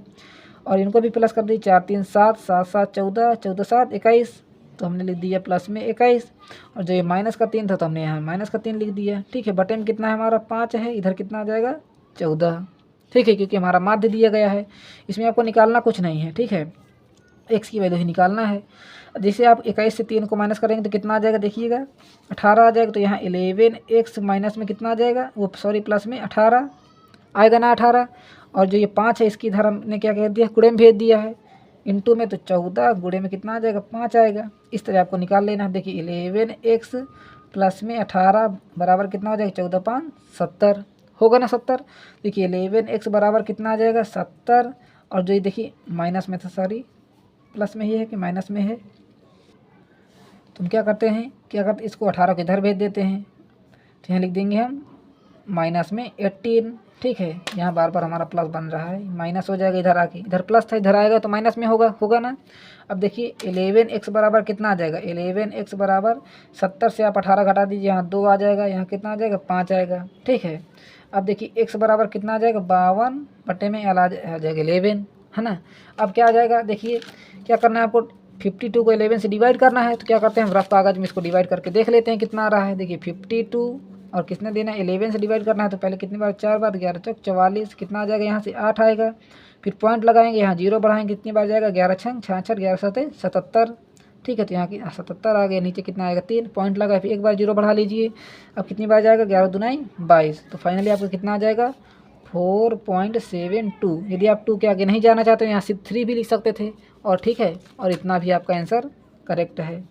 और इनको भी प्लस कर दीजिए, 4 3 7, 7 7 14, 14 7 21, तो हमने लिख दिया प्लस में 21। और जो ये माइनस का 3 था तो हमने यहाँ माइनस का 3 लिख दिया, ठीक है। बटे में कितना है हमारा 5 है, इधर कितना आ जाएगा 14, ठीक है, क्योंकि हमारा माध्य दिया गया है। इसमें आपको निकालना कुछ नहीं है, ठीक है, एक्स की वैल्यू ही निकालना है। जैसे आप 21 से 3 को माइनस करेंगे तो कितना आ जाएगा, देखिएगा 18 आ जाएगा। तो यहाँ 11x माइनस में कितना आ जाएगा, वो सॉरी प्लस में 18 आएगा ना 18। और जो ये 5 है इसकी इधर हमने क्या कह दिया, गुणे में भेज दिया है इंटू में, तो 14 गुणे में कितना आ जाएगा 5 आएगा। इस तरह आपको निकाल लेना है। देखिए 11x प्लस में 18 बराबर कितना हो जाएगा, 14 5 70 होगा ना 70। देखिए 11x बराबर कितना आ जाएगा 70। और जो ये देखिए माइनस में था, सॉरी प्लस में ही है कि माइनस में है, तो हम क्या करते हैं, इसको 18 को इधर भेज देते हैं। तो यहाँ लिख देंगे हम माइनस में 18, ठीक है। यहाँ बार बार हमारा प्लस बन रहा है, माइनस हो जाएगा इधर आके, इधर प्लस था इधर आएगा तो माइनस में होगा ना। अब देखिए 11x बराबर कितना आ जाएगा, 11x बराबर 70 से आप 18 घटा दीजिए, यहाँ 2 आ जाएगा, यहाँ कितना आ जाएगा 5 आएगा, ठीक है। अब देखिए x बराबर कितना आ जाएगा 52 बटे में आ जाएगा 11, है ना। अब क्या आ जाएगा, देखिए क्या करना है आपको, 52 को 11 से डिवाइड करना है। तो क्या करते हैं हम रफ कागज में इसको डिवाइड करके देख लेते हैं कितना आ रहा है। देखिए 52 और किसने देना है 11 से डिवाइड करना है, तो पहले कितनी बार 4 बार, 11 चौक 44, कितना आ जाएगा यहाँ से 8 आएगा। फिर पॉइंट लगाएंगे, यहाँ 0 बढ़ाएंगे, कितनी बार जाएगा 11 छंग 66, 11 सते 77, ठीक है। तो यहाँ की 77 आ गया, नीचे कितना आएगा 3 पॉइंट लगाए, फिर एक बार 0 बढ़ा लीजिए। अब कितनी बार जाएगा 11 दूनाई 22, तो फाइनली आपको कितना आ जाएगा 4.72। यदि आप 2 के आगे नहीं जाना चाहते हैं यहाँ सिर्फ 3 भी लिख सकते थे, और ठीक है, और इतना भी आपका आंसर करेक्ट है।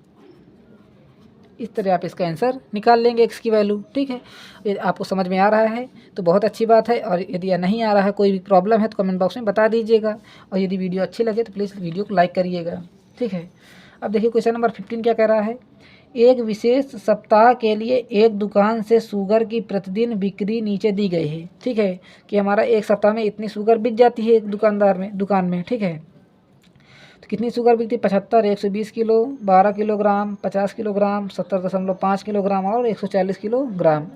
इस तरह आप इसका आंसर निकाल लेंगे एक्स की वैल्यू, ठीक है। यदि आपको समझ में आ रहा है तो बहुत अच्छी बात है, और यदि नहीं आ रहा है, कोई भी प्रॉब्लम है तो कमेंट बॉक्स में बता दीजिएगा। और यदि वीडियो अच्छी लगे तो प्लीज़ वीडियो को लाइक करिएगा, ठीक है। अब देखिए क्वेश्चन नंबर 15 क्या कह रहा है, एक विशेष सप्ताह के लिए एक दुकान से शुगर की प्रतिदिन बिक्री नीचे दी गई है, ठीक है, कि हमारा एक सप्ताह में इतनी शुगर बिक जाती है एक दुकान में, ठीक है। तो कितनी शुगर बिकती है, 75, 120 किलो, 12 किलोग्राम, 50 किलोग्राम, 70.5 किलोग्राम और 140 किलोग्राम।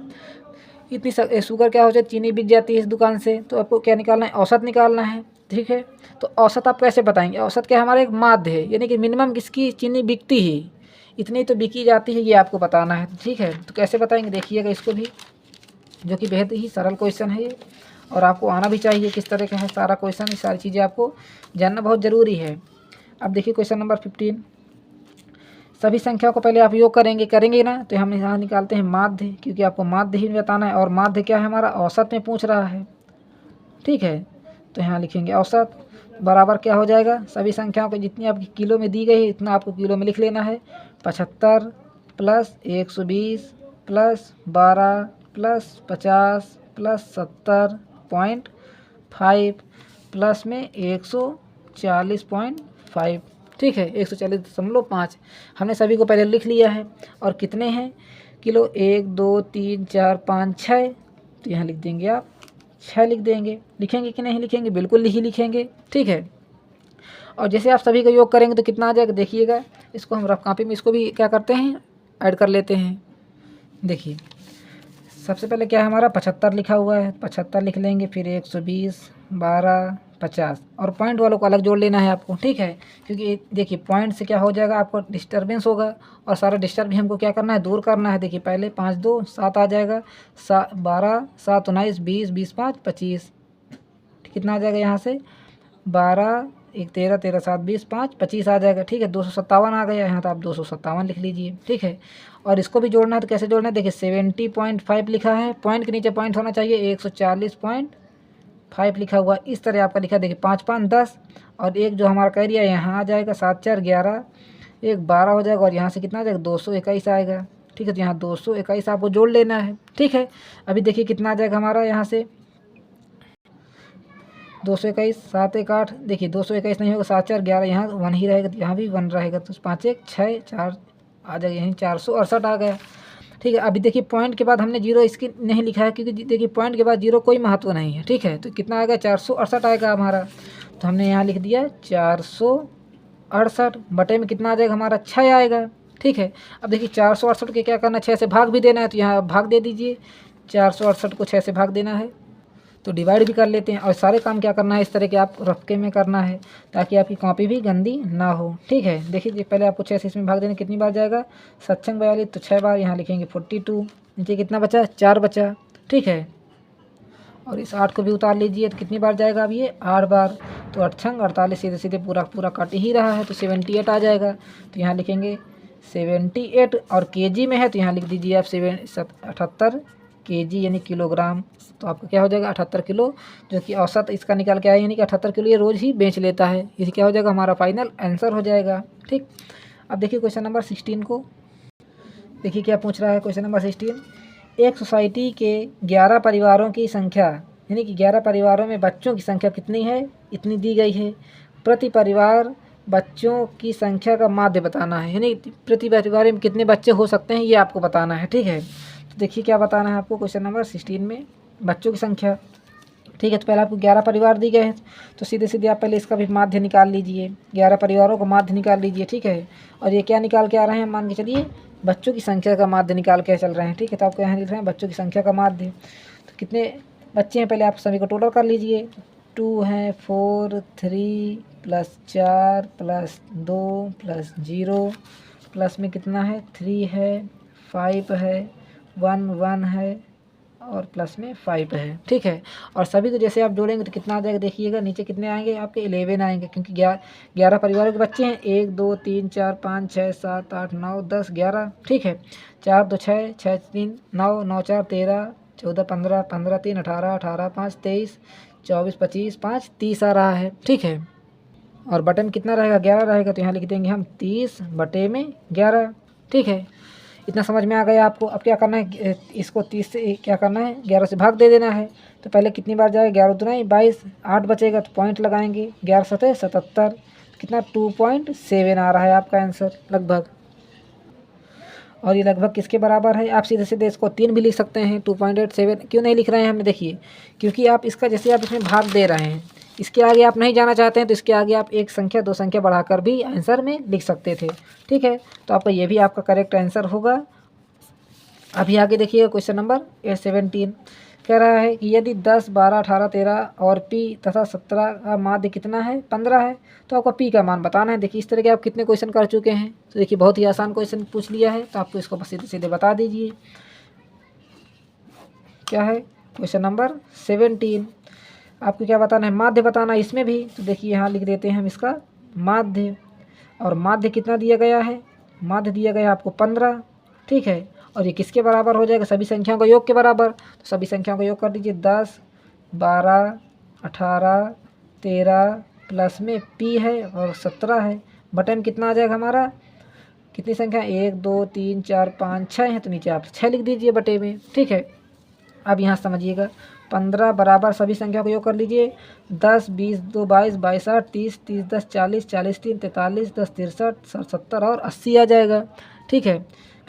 इतनी शुगर क्या हो जाती, चीनी बिक जाती है इस दुकान से। तो आपको क्या निकालना है, औसत निकालना है, ठीक है। तो औसत आप कैसे बताएंगे, औसत क्या हमारा एक माध्य है, यानी कि मिनिमम किसकी चीनी बिकती है, इतनी तो बिकी जाती है, ये आपको बताना है, ठीक है। तो कैसे बताएंगे देखिएगा इसको भी, जो कि बेहद ही सरल क्वेश्चन है ये, और आपको आना भी चाहिए किस तरह का है सारा क्वेश्चन। ये सारी चीज़ें आपको जानना बहुत ज़रूरी है। अब देखिए क्वेश्चन नंबर 15, सभी संख्याओं को पहले आप योग करेंगे ना, तो हम यहाँ निकालते हैं माध्य, क्योंकि आपको माध्य ही बताना है, और माध्य क्या है हमारा औसत में पूछ रहा है, ठीक है। तो यहाँ लिखेंगे औसत बराबर क्या हो जाएगा, सभी संख्याओं को जितनी आपकी किलो में दी गई है इतना आपको किलो में लिख लेना है। 75 plus 120 plus 12 plus 50 plus 70.5 plus में 140.5, ठीक है, 140.5 हमने सभी को पहले लिख लिया है। और कितने हैं किलो, 1 2 3 4 5 6, तो यहाँ लिख देंगे आप 6 लिख देंगे। लिखेंगे कि नहीं लिखेंगे, बिल्कुल ही लिखेंगे, ठीक है। और जैसे आप सभी का योग करेंगे तो कितना आ जाएगा देखिएगा, इसको हम रफ कॉपी में इसको भी क्या करते हैं ऐड कर लेते हैं। देखिए सबसे पहले क्या है हमारा 75 लिखा हुआ है, 75 लिख लेंगे, फिर 120 12 50, और पॉइंट वालों को अलग जोड़ लेना है आपको, ठीक है। क्योंकि देखिए पॉइंट से क्या हो जाएगा, आपको डिस्टर्बेंस होगा, और सारा डिस्टर्ब भी हमको क्या करना है, दूर करना है। देखिए पहले 5 2 7 आ जाएगा, 12 7 19 20 20 5 25, कितना आ जाएगा यहाँ से 12 1 13 13 7 20 5 25 आ जाएगा, ठीक है। 257 आ गया यहाँ, तो आप 257 लिख लीजिए, ठीक है। और इसको भी जोड़ना है, तो कैसे जोड़ना है, देखिए 70.5 लिखा है, पॉइंट के नीचे पॉइंट होना चाहिए, 140.5 लिखा हुआ, इस तरह आपका लिखा। देखिए 5 5 10, और एक जो हमारा कह दिया यहाँ आ जाएगा 7 4 11, एक 12 हो जाएगा, और यहाँ से कितना आ जाएगा 221 आएगा, ठीक है। तो यहाँ 221 आपको जोड़ लेना है, ठीक है। अभी देखिए कितना आ जाएगा हमारा यहाँ से, 221, 7 1 8, देखिए 221 नहीं होगा, 7 4 11, यहाँ 1 ही रहेगा, तो यहाँ भी 1 रहेगा, तो 5 1 6 4 आ जाएगा, यहीं 468 आ गया। ठीक है, अभी देखिए पॉइंट के बाद हमने जीरो इसकी नहीं लिखा है, क्योंकि देखिए पॉइंट के बाद जीरो कोई महत्व नहीं है। ठीक है, तो कितना आएगा, 468 आएगा हमारा, तो हमने यहाँ लिख दिया 468 बटे में कितना आ जाएगा हमारा, 6 आएगा। ठीक है, अब देखिए 468 के क्या करना है, 6 से भाग भी देना है, तो यहाँ भाग दे दीजिए, 468 को 6 से भाग देना है, तो डिवाइड भी कर लेते हैं। और सारे काम क्या करना है, इस तरह के आप रफके में करना है, ताकि आपकी कॉपी भी गंदी ना हो। ठीक है, देखिए पहले आपको 6 से इसमें भाग देने कितनी बार जाएगा, 7 6 42, तो 6 बार, यहाँ लिखेंगे 42, नीचे कितना बचा, 4 बचा। ठीक है, और इस 8 को भी उतार लीजिए, तो कितनी बार जाएगा अब ये, 8 बार, तो 8 6 48, सीधे सीधे पूरा पूरा काट ही रहा है, तो 78 आ जाएगा, तो यहाँ लिखेंगे 78, और केजी में है तो यहाँ लिख दीजिए आप 78 केजी यानी किलोग्राम, तो आपका क्या हो जाएगा 78 किलो, जो कि औसत इसका निकाल के आया, यानी कि 78 किलो ये रोज़ ही बेच लेता है। इसे क्या हो जाएगा, हमारा फाइनल आंसर हो जाएगा। ठीक, अब देखिए क्वेश्चन नंबर 16 को, देखिए क्या पूछ रहा है क्वेश्चन नंबर 16। एक सोसाइटी के 11 परिवारों की संख्या, यानी कि 11 परिवारों में बच्चों की संख्या कितनी है, इतनी दी गई है। प्रति परिवार बच्चों की संख्या का माध्य बताना है, यानी प्रति परिवार में कितने बच्चे हो सकते हैं ये आपको बताना है। ठीक है, तो देखिए क्या बताना है आपको क्वेश्चन नंबर 16 में, बच्चों की संख्या। ठीक है, तो पहले आपको 11 परिवार दी गए हैं, तो सीधे सीधे आप पहले इसका भी माध्य निकाल लीजिए, 11 परिवारों का माध्य निकाल लीजिए। ठीक है, और ये क्या निकाल के आ रहे हैं, मान के चलिए बच्चों की संख्या का माध्य निकाल के चल रहे हैं। ठीक है, तो आपको यहाँ लिख रहे हैं बच्चों की संख्या का माध्य, तो कितने बच्चे हैं पहले आप सभी को टोटल कर लीजिए। 2 हैं, 4 3 प्लस 4 प्लस 2 प्लस 0 प्लस में कितना है, 3 है, 5 है, 1 1 है, और प्लस में 5 है। ठीक है, और सभी को जैसे आप जोड़ेंगे तो कितना आ जाएगा, देखिएगा नीचे कितने आएंगे आपके, 11 आएंगे, क्योंकि 11 परिवारों के बच्चे हैं, 1 2 3 4 5 6 7 8 9 10 11। ठीक है, 4 2 6 6 3 9 9 4 13 14 15 15 3 18 18 5 23 24 25 5 30 आ रहा है। ठीक है, और बटे में कितना रहेगा, 11 रहेगा, तो यहाँ लिख देंगे हम 30 बटे में 11। ठीक है, इतना समझ में आ गया आपको। अब क्या करना है, इसको 30 से क्या करना है, 11 से भाग दे देना है। तो पहले कितनी बार जाएगा, 11 दूना 22, 8 बचेगा, तो पॉइंट लगाएंगे, 11 7 77, कितना 2.7 आ रहा है आपका आंसर लगभग। और ये लगभग किसके बराबर है, आप सीधे सीधे इसको 3 भी लिख सकते हैं। 2.87 क्यों नहीं लिख रहे हैं हमने, देखिए क्योंकि आप इसका जैसे आप इसमें भाग दे रहे हैं, इसके आगे आप नहीं जाना चाहते हैं, तो इसके आगे आप एक संख्या 2 संख्या बढ़ाकर भी आंसर में लिख सकते थे। ठीक है, तो आपका ये भी आपका करेक्ट आंसर होगा। अभी आगे देखिए क्वेश्चन नंबर 17 कह रहा है कि यदि 10 12 18 13 और पी तथा 17 का माध्य कितना है, 15 है, तो आपको पी का मान बताना है। देखिए इस तरह के आप कितने क्वेश्चन कर चुके हैं, तो देखिए बहुत ही आसान क्वेश्चन पूछ लिया है, तो आपको इसको सीधे सीधे बता दीजिए क्या है। क्वेश्चन नंबर 17 आपको क्या बताना है, माध्य बताना है इसमें भी। तो देखिए यहाँ लिख देते हैं हम इसका माध्य, और माध्य कितना दिया गया है, माध्य दिया गया है आपको 15। ठीक है, और ये किसके बराबर हो जाएगा, सभी संख्याओं का योग के बराबर, तो सभी संख्याओं का योग कर दीजिए, 10 12 18 13 प्लस में पी है और 17 है, बटे में कितना आ जाएगा हमारा, कितनी संख्या 1 2 3 4 5 6 है, तो नीचे आप 6 लिख दीजिए बटे में। ठीक है, अब यहाँ समझिएगा 15 बराबर सभी संख्या को योग कर लीजिए, 10 20 2 22 22 8 30 30 10 40 40 3 43 10 63 70 और 80 आ जाएगा। ठीक है,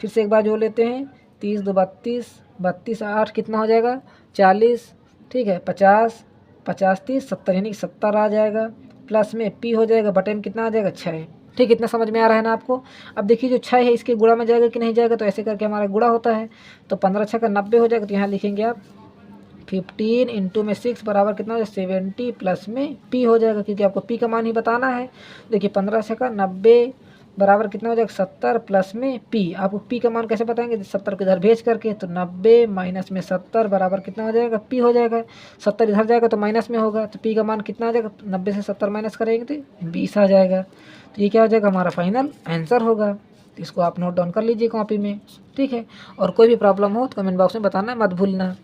फिर से एक बार जोड़ लेते हैं, 30 2 32 32 8 कितना हो जाएगा 40। ठीक है, 50 50 30 70 यानी कि 70 आ जाएगा, प्लस में पी हो जाएगा, बटे में कितना आ जाएगा 6। ठीक, इतना समझ में आ रहा है ना आपको। अब देखिए जो 6 है इसके गुणा में जाएगा कि नहीं जाएगा, तो ऐसे करके हमारा गुणा होता है, तो 15 6 का 90 हो जाएगा, तो यहाँ लिखेंगे आप 15 इंटू में 6 बराबर कितना हो जाएगा 70 प्लस में पी हो जाएगा, क्योंकि आपको पी का मान ही बताना है। देखिए 15 6 का 90 बराबर कितना हो जाएगा 70 प्लस में पी। आपको पी का मान कैसे बताएंगे, 70 को इधर भेज करके, तो 90 माइनस में 70 बराबर कितना हो जाएगा पी हो जाएगा। 70 इधर जाएगा तो माइनस में होगा, तो पी का मान कितना आ जाएगा, 90 से 70 माइनस करेंगे तो 20 आ जाएगा। तो ये क्या हो जाएगा, हमारा फाइनल आंसर होगा। तो इसको आप नोट डाउन कर लीजिए कॉपी में। ठीक है, और कोई भी प्रॉब्लम हो तो कमेंट बॉक्स में बताना मत भूलना।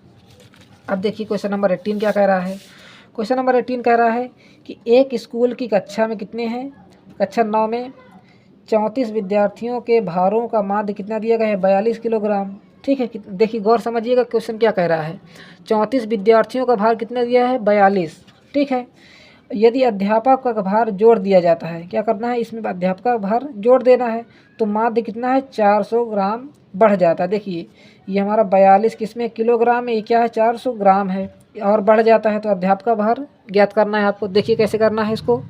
अब देखिए क्वेश्चन नंबर 18 क्या कह रहा है। क्वेश्चन नंबर 18 कह रहा है कि एक स्कूल की कक्षा में कितने हैं, कक्षा 9 में 34 विद्यार्थियों के भारों का माध्य कितना दिया गया है 42 किलोग्राम। ठीक है, देखिए गौर समझिएगा क्वेश्चन क्या कह रहा है। 34 विद्यार्थियों का भार कितना दिया है 42। ठीक है। यदि अध्यापक का भार जोड़ दिया जाता है, क्या करना है, इसमें अध्यापक का भार जोड़ देना है, तो माध्य कितना है 400 ग्राम बढ़ जाता है। देखिए ये हमारा 42 किसमें किलोग्राम है, ये क्या है 400 ग्राम है और बढ़ जाता है, तो अध्यापक का भार ज्ञात करना है आपको। देखिए कैसे करना है इसको,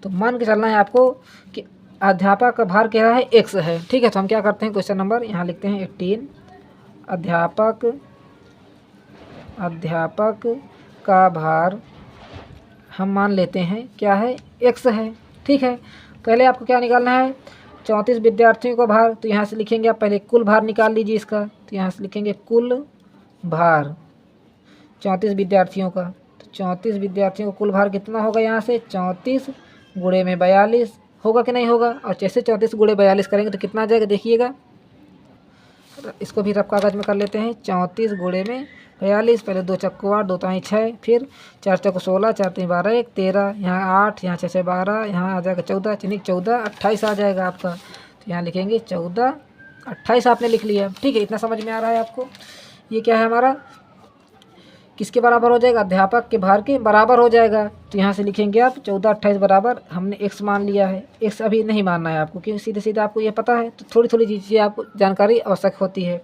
तो मान के चलना है आपको कि अध्यापक का भार क्या है x है, ठीक है। तो हम क्या करते हैं, क्वेश्चन नंबर यहाँ लिखते हैं 18, अध्यापक का भार हम मान लेते हैं क्या है x है, ठीक है। पहले आपको क्या निकालना है, 34 विद्यार्थियों का भार, तो यहाँ से लिखेंगे आप पहले कुल भार निकाल लीजिए इसका, तो यहाँ से लिखेंगे कुल भार 34 विद्यार्थियों का, तो 34 विद्यार्थियों का कुल भार कितना होगा, यहाँ से 34 गुणे में 42 होगा कि नहीं होगा, और जैसे 34 गुणे 42 करेंगे तो कितना आ जाएगा, देखिएगा इसको भी रफ कागज में कर लेते हैं। 34 गुणे में 42, पहले 2 चक्को 8, 2 ताई 6, फिर 4 चक्को 16, 4 तीन 12, 1 13, यहाँ 8, यहाँ 6 6 12, यहाँ आ जाएगा 14, चलिए 14 28 आ जाएगा आपका, तो यहाँ लिखेंगे 14 28 आपने लिख लिया, ठीक है। इतना समझ में आ रहा है आपको। ये क्या है हमारा, किसके बराबर हो जाएगा, अध्यापक के भार के बराबर हो जाएगा, तो यहाँ से लिखेंगे आप 14 28 बराबर, हमने x मान लिया है, x अभी नहीं मानना है आपको क्योंकि सीधे सीधे आपको ये पता है, तो थोड़ी थोड़ी चीज़ें आपको जानकारी आवश्यक होती है।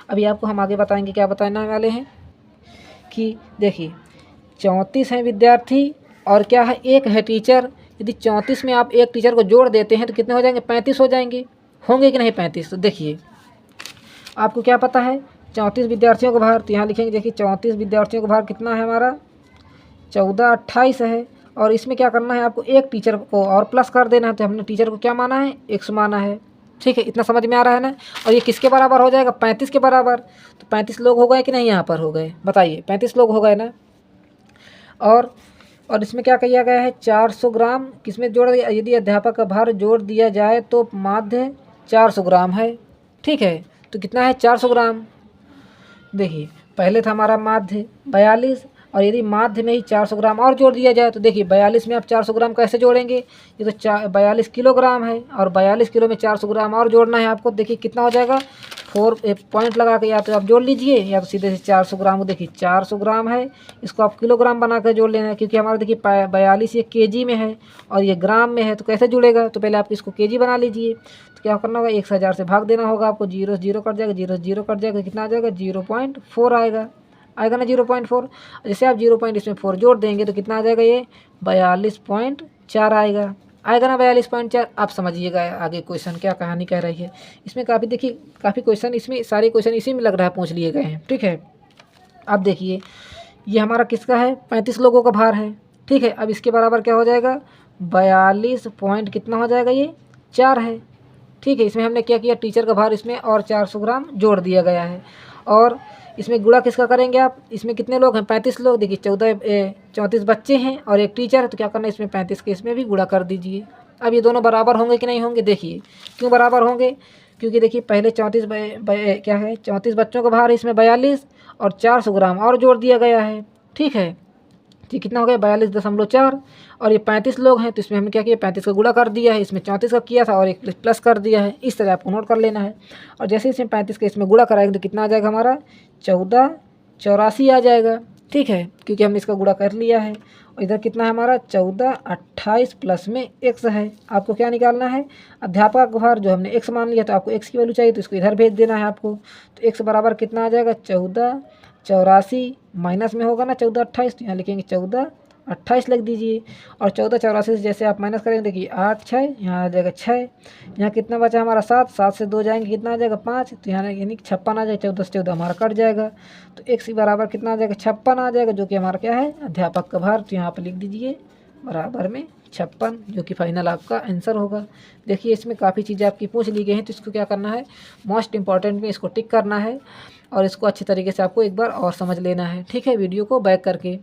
अभी आपको हम आगे बताएंगे, क्या बताने वाले हैं कि देखिए 34 हैं विद्यार्थी और क्या है एक है टीचर। यदि 34 में आप एक टीचर को जोड़ देते हैं तो कितने हो जाएंगे, 35 हो जाएंगे, होंगे कि नहीं 35। तो देखिए आपको क्या पता है 34 विद्यार्थियों का भार, तो यहाँ लिखेंगे देखिए 34 विद्यार्थियों का भार कितना है हमारा 14 28 है, और इसमें क्या करना है आपको एक टीचर को और प्लस कर देना है, तो हमने टीचर को क्या माना है x माना है, ठीक है। इतना समझ में आ रहा है ना। और ये किसके बराबर हो जाएगा, 35 के बराबर, तो 35 लोग हो गए कि नहीं, यहाँ पर हो गए, बताइए 35 लोग हो गए ना। और इसमें क्या किया गया है 400 ग्राम किसमें जोड़ दिया, यदि अध्यापक का भार जोड़ दिया जाए तो माध्य 400 ग्राम है, ठीक है। तो कितना है 400 ग्राम, देखिए पहले था हमारा माध्य 42, और यदि माध्य में ही 400 ग्राम और जोड़ दिया जाए तो देखिए 42 में आप 400 ग्राम कैसे जोड़ेंगे, ये तो 42 किलोग्राम है, और 42 किलो में 400 ग्राम और जोड़ना है आपको। देखिए कितना हो जाएगा, 4 पॉइंट लगा के या तो आप जोड़ लीजिए या तो सीधे से 400 ग्राम को, देखिए 400 ग्राम है, इसको आप किलोग्राम बना कर जोड़ लेना है, क्योंकि हमारा देखिए 42 ये केजी में है और ये ग्राम में है, तो कैसे जुड़ेगा, तो पहले आप इसको केजी बना लीजिए। तो क्या करना होगा, 1000 से भाग देना होगा आपको, 0 0 कट जाएगा, 0 0 कट जाएगा, कितना आ जाएगा 0.4 आएगा ना 0.4। जैसे आप 0. इसमें 4 जोड़ देंगे तो कितना आ जाएगा, ये 42.4 आएगा ना 42.4। आप समझिएगा आगे क्वेश्चन क्या कहानी कह रही है। इसमें काफ़ी देखिए काफ़ी क्वेश्चन, इसमें सारे क्वेश्चन इसी में लग रहा है पूछ लिए गए हैं, ठीक है। अब देखिए ये हमारा किसका है, 35 लोगों का भार है, ठीक है। अब इसके बराबर क्या हो जाएगा, 42 पॉइंट कितना हो जाएगा, ये 4 है, ठीक है। इसमें हमने क्या किया, टीचर का भार इसमें और 400 ग्राम जोड़ दिया गया है, और इसमें गुणा किसका करेंगे आप, इसमें कितने लोग हैं 35 लोग, देखिए 34 बच्चे हैं और एक टीचर है, तो क्या करना है इसमें 35 के इसमें भी गुणा कर दीजिए। अब ये दोनों बराबर होंगे कि नहीं होंगे, देखिए क्यों बराबर होंगे, क्योंकि देखिए पहले 34 बच्चों का भार है इसमें 42 और 400 ग्राम और जोड़ दिया गया है, ठीक है। तो कितना हो गया 42.4, और ये 35 लोग हैं तो इसमें हमने क्या किया 35 का गुणा कर दिया है, इसमें 34 का किया था और एक प्लस कर दिया है, इस तरह आपको नोट कर लेना है। और जैसे इसमें 35 का इसमें गुणा कराएंगे तो कितना आ जाएगा हमारा 1484 आ जाएगा, ठीक है, क्योंकि हमने इसका गुणा कर लिया है। और इधर कितना है हमारा 14 28 प्लस में x है। आपको क्या निकालना है, अध्यापक का भार जो हमने x मान लिया, तो आपको x की वैल्यू चाहिए तो इसको इधर भेज देना है आपको। तो x बराबर कितना आ जाएगा 1484, माइनस में होगा ना 14 28, तो यहाँ लिखेंगे 14 28 लिख दीजिए। और 14 84 से जैसे आप माइनस करेंगे देखिए 8 6, यहाँ आ जाएगा 6, यहाँ कितना बचा हमारा 7, 7 से 2 जाएंगे कितना आ जाएगा 5, तो यहाँ यानी 56 आ जाएगा, 14 से 14 हमारा कट जाएगा, तो x बराबर कितना आ जाएगा 56 आ जाएगा, जो कि हमारा क्या है अध्यापक का भार। तो यहाँ पर लिख दीजिए बराबर में 56, जो कि फाइनल आपका आंसर होगा। देखिए इसमें काफ़ी चीज़ें आपकी पूछ ली गई हैं, तो इसको क्या करना है, मोस्ट इंपॉर्टेंट में इसको टिक करना है और इसको अच्छी तरीके से आपको एक बार और समझ लेना है, ठीक है। वीडियो को बैक करके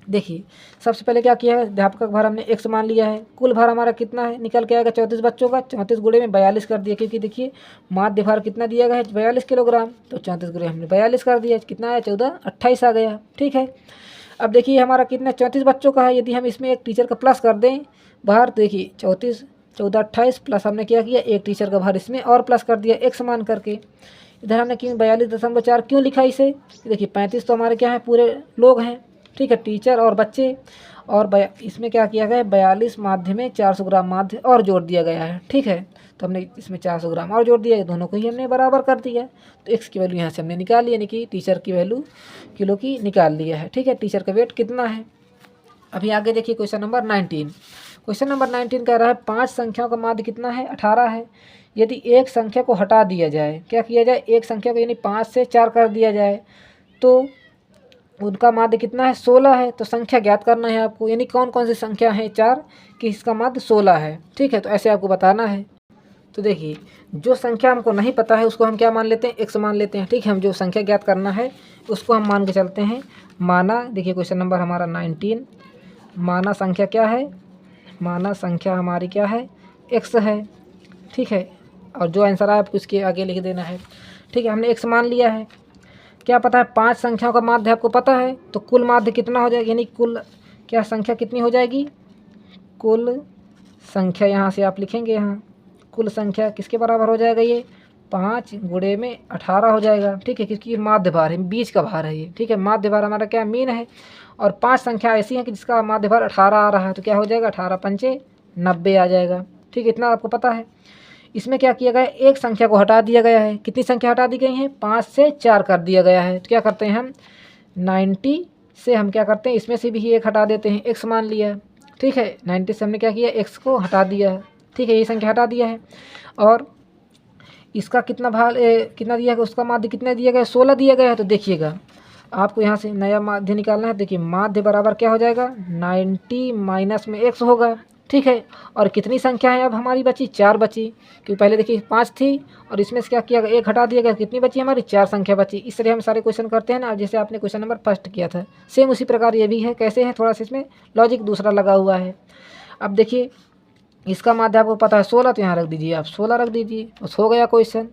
देखिए सबसे पहले क्या किया है, अध्यापक का भार हमने x मान लिया है, कुल भार हमारा कितना है निकल के आएगा 34 बच्चों का, 34 गुणे में 42 कर दिया, क्योंकि देखिए माध्य भार कितना दिया गया है 42 किलोग्राम, तो 34 गुणे हमने 42 कर दिया, कितना आया 14 28 आ गया, ठीक है। अब देखिए हमारा कितना 34 बच्चों का है, यदि हम इसमें एक टीचर का प्लस कर दें भार, तो देखिए 34 14 28 प्लस हमने क्या किया एक टीचर का भार इसमें और प्लस कर दिया x मान करके। इधर हमने क्यों 42.4 क्यों लिखा इसे, देखिए 35 तो हमारे क्या है पूरे लोग हैं, ठीक है, टीचर और बच्चे। और इसमें क्या किया गया है, 42 माध्य में 400 ग्राम माध्य और जोड़ दिया गया है। ठीक है, तो हमने इसमें 400 ग्राम और जोड़ दिया है, दोनों को ही हमने बराबर कर दिया। तो x की वैल्यू यहाँ से हमने निकाल ली, यानी कि टीचर की वैल्यू किलो की निकाल लिया है। ठीक है, टीचर का वेट कितना है। अभी आगे देखिए क्वेश्चन नंबर 19। क्वेश्चन नंबर 19 कह रहा है 5 संख्याओं का माध्य कितना है, 18 है। यदि एक संख्या को हटा दिया जाए, क्या किया जाए, एक संख्या को यानी 5 से 4 कर दिया जाए तो उनका माध्य कितना है, 16 है। तो संख्या ज्ञात करना है आपको, यानी कौन कौन सी संख्या है 4 कि इसका माध्य 16 है। ठीक है, तो ऐसे आपको बताना है। तो देखिए जो संख्या हमको नहीं पता है उसको हम क्या मान लेते हैं, x मान लेते हैं। ठीक है, हम जो संख्या ज्ञात करना है उसको हम मान के चलते हैं। माना, देखिए क्वेश्चन नंबर हमारा 19, माना संख्या क्या है, माना संख्या हमारी क्या है, x है। ठीक है, और जो आंसर है आपको इसके आगे लिख देना है। ठीक है, हमने x मान लिया है। क्या पता है, 5 संख्याओं का माध्य आपको पता है, तो कुल माध्य कितना हो जाएगा, यानी कुल क्या संख्या कितनी हो जाएगी, कुल संख्या यहाँ से आप लिखेंगे, यहाँ कुल संख्या किसके बराबर हो जाएगा, ये 5 गुणे में 18 हो जाएगा। ठीक है, क्योंकि माध्य भार है, बीच का भार है ये। ठीक है, माध्य भार हमारा क्या मीन है, और 5 संख्या ऐसी हैं कि जिसका माध्य भार 18 आ रहा है, तो क्या हो जाएगा, 18 पंचे 90 आ जाएगा। ठीक है, इतना आपको पता है। इसमें क्या किया गया है, एक संख्या को हटा दिया गया है। कितनी संख्या हटा दी गई हैं, 5 से 4 कर दिया गया है। तो क्या करते हैं हम 90 से हम क्या करते हैं, इसमें से भी एक हटा देते हैं, x मान लिया। ठीक है, 90 से हमने क्या किया, x को हटा दिया है। ठीक है, ये संख्या हटा दिया है, और इसका कितना भाग कितना दिया गया, उसका माध्य कितना दिया गया, 16 दिया गया है। तो देखिएगा आपको यहाँ से नया माध्य निकालना है। देखिए माध्य बराबर क्या हो जाएगा, 90 माइनस में x होगा। ठीक है, और कितनी संख्या है अब हमारी बची, 4 बची, क्योंकि पहले देखिए 5 थी और इसमें से क्या किया गया, 1 हटा दिया गया, कितनी बची हमारी, 4 संख्या बची। इस तरह हम सारे क्वेश्चन करते हैं ना, जैसे आपने क्वेश्चन नंबर फर्स्ट किया था, सेम उसी प्रकार ये भी है। कैसे है, थोड़ा सा इसमें लॉजिक दूसरा लगा हुआ है। अब देखिए इसका माध्य आपको पता है 16, तो यहाँ रख दीजिए आप, 16 रख दीजिए, बस हो गया क्वेश्चन।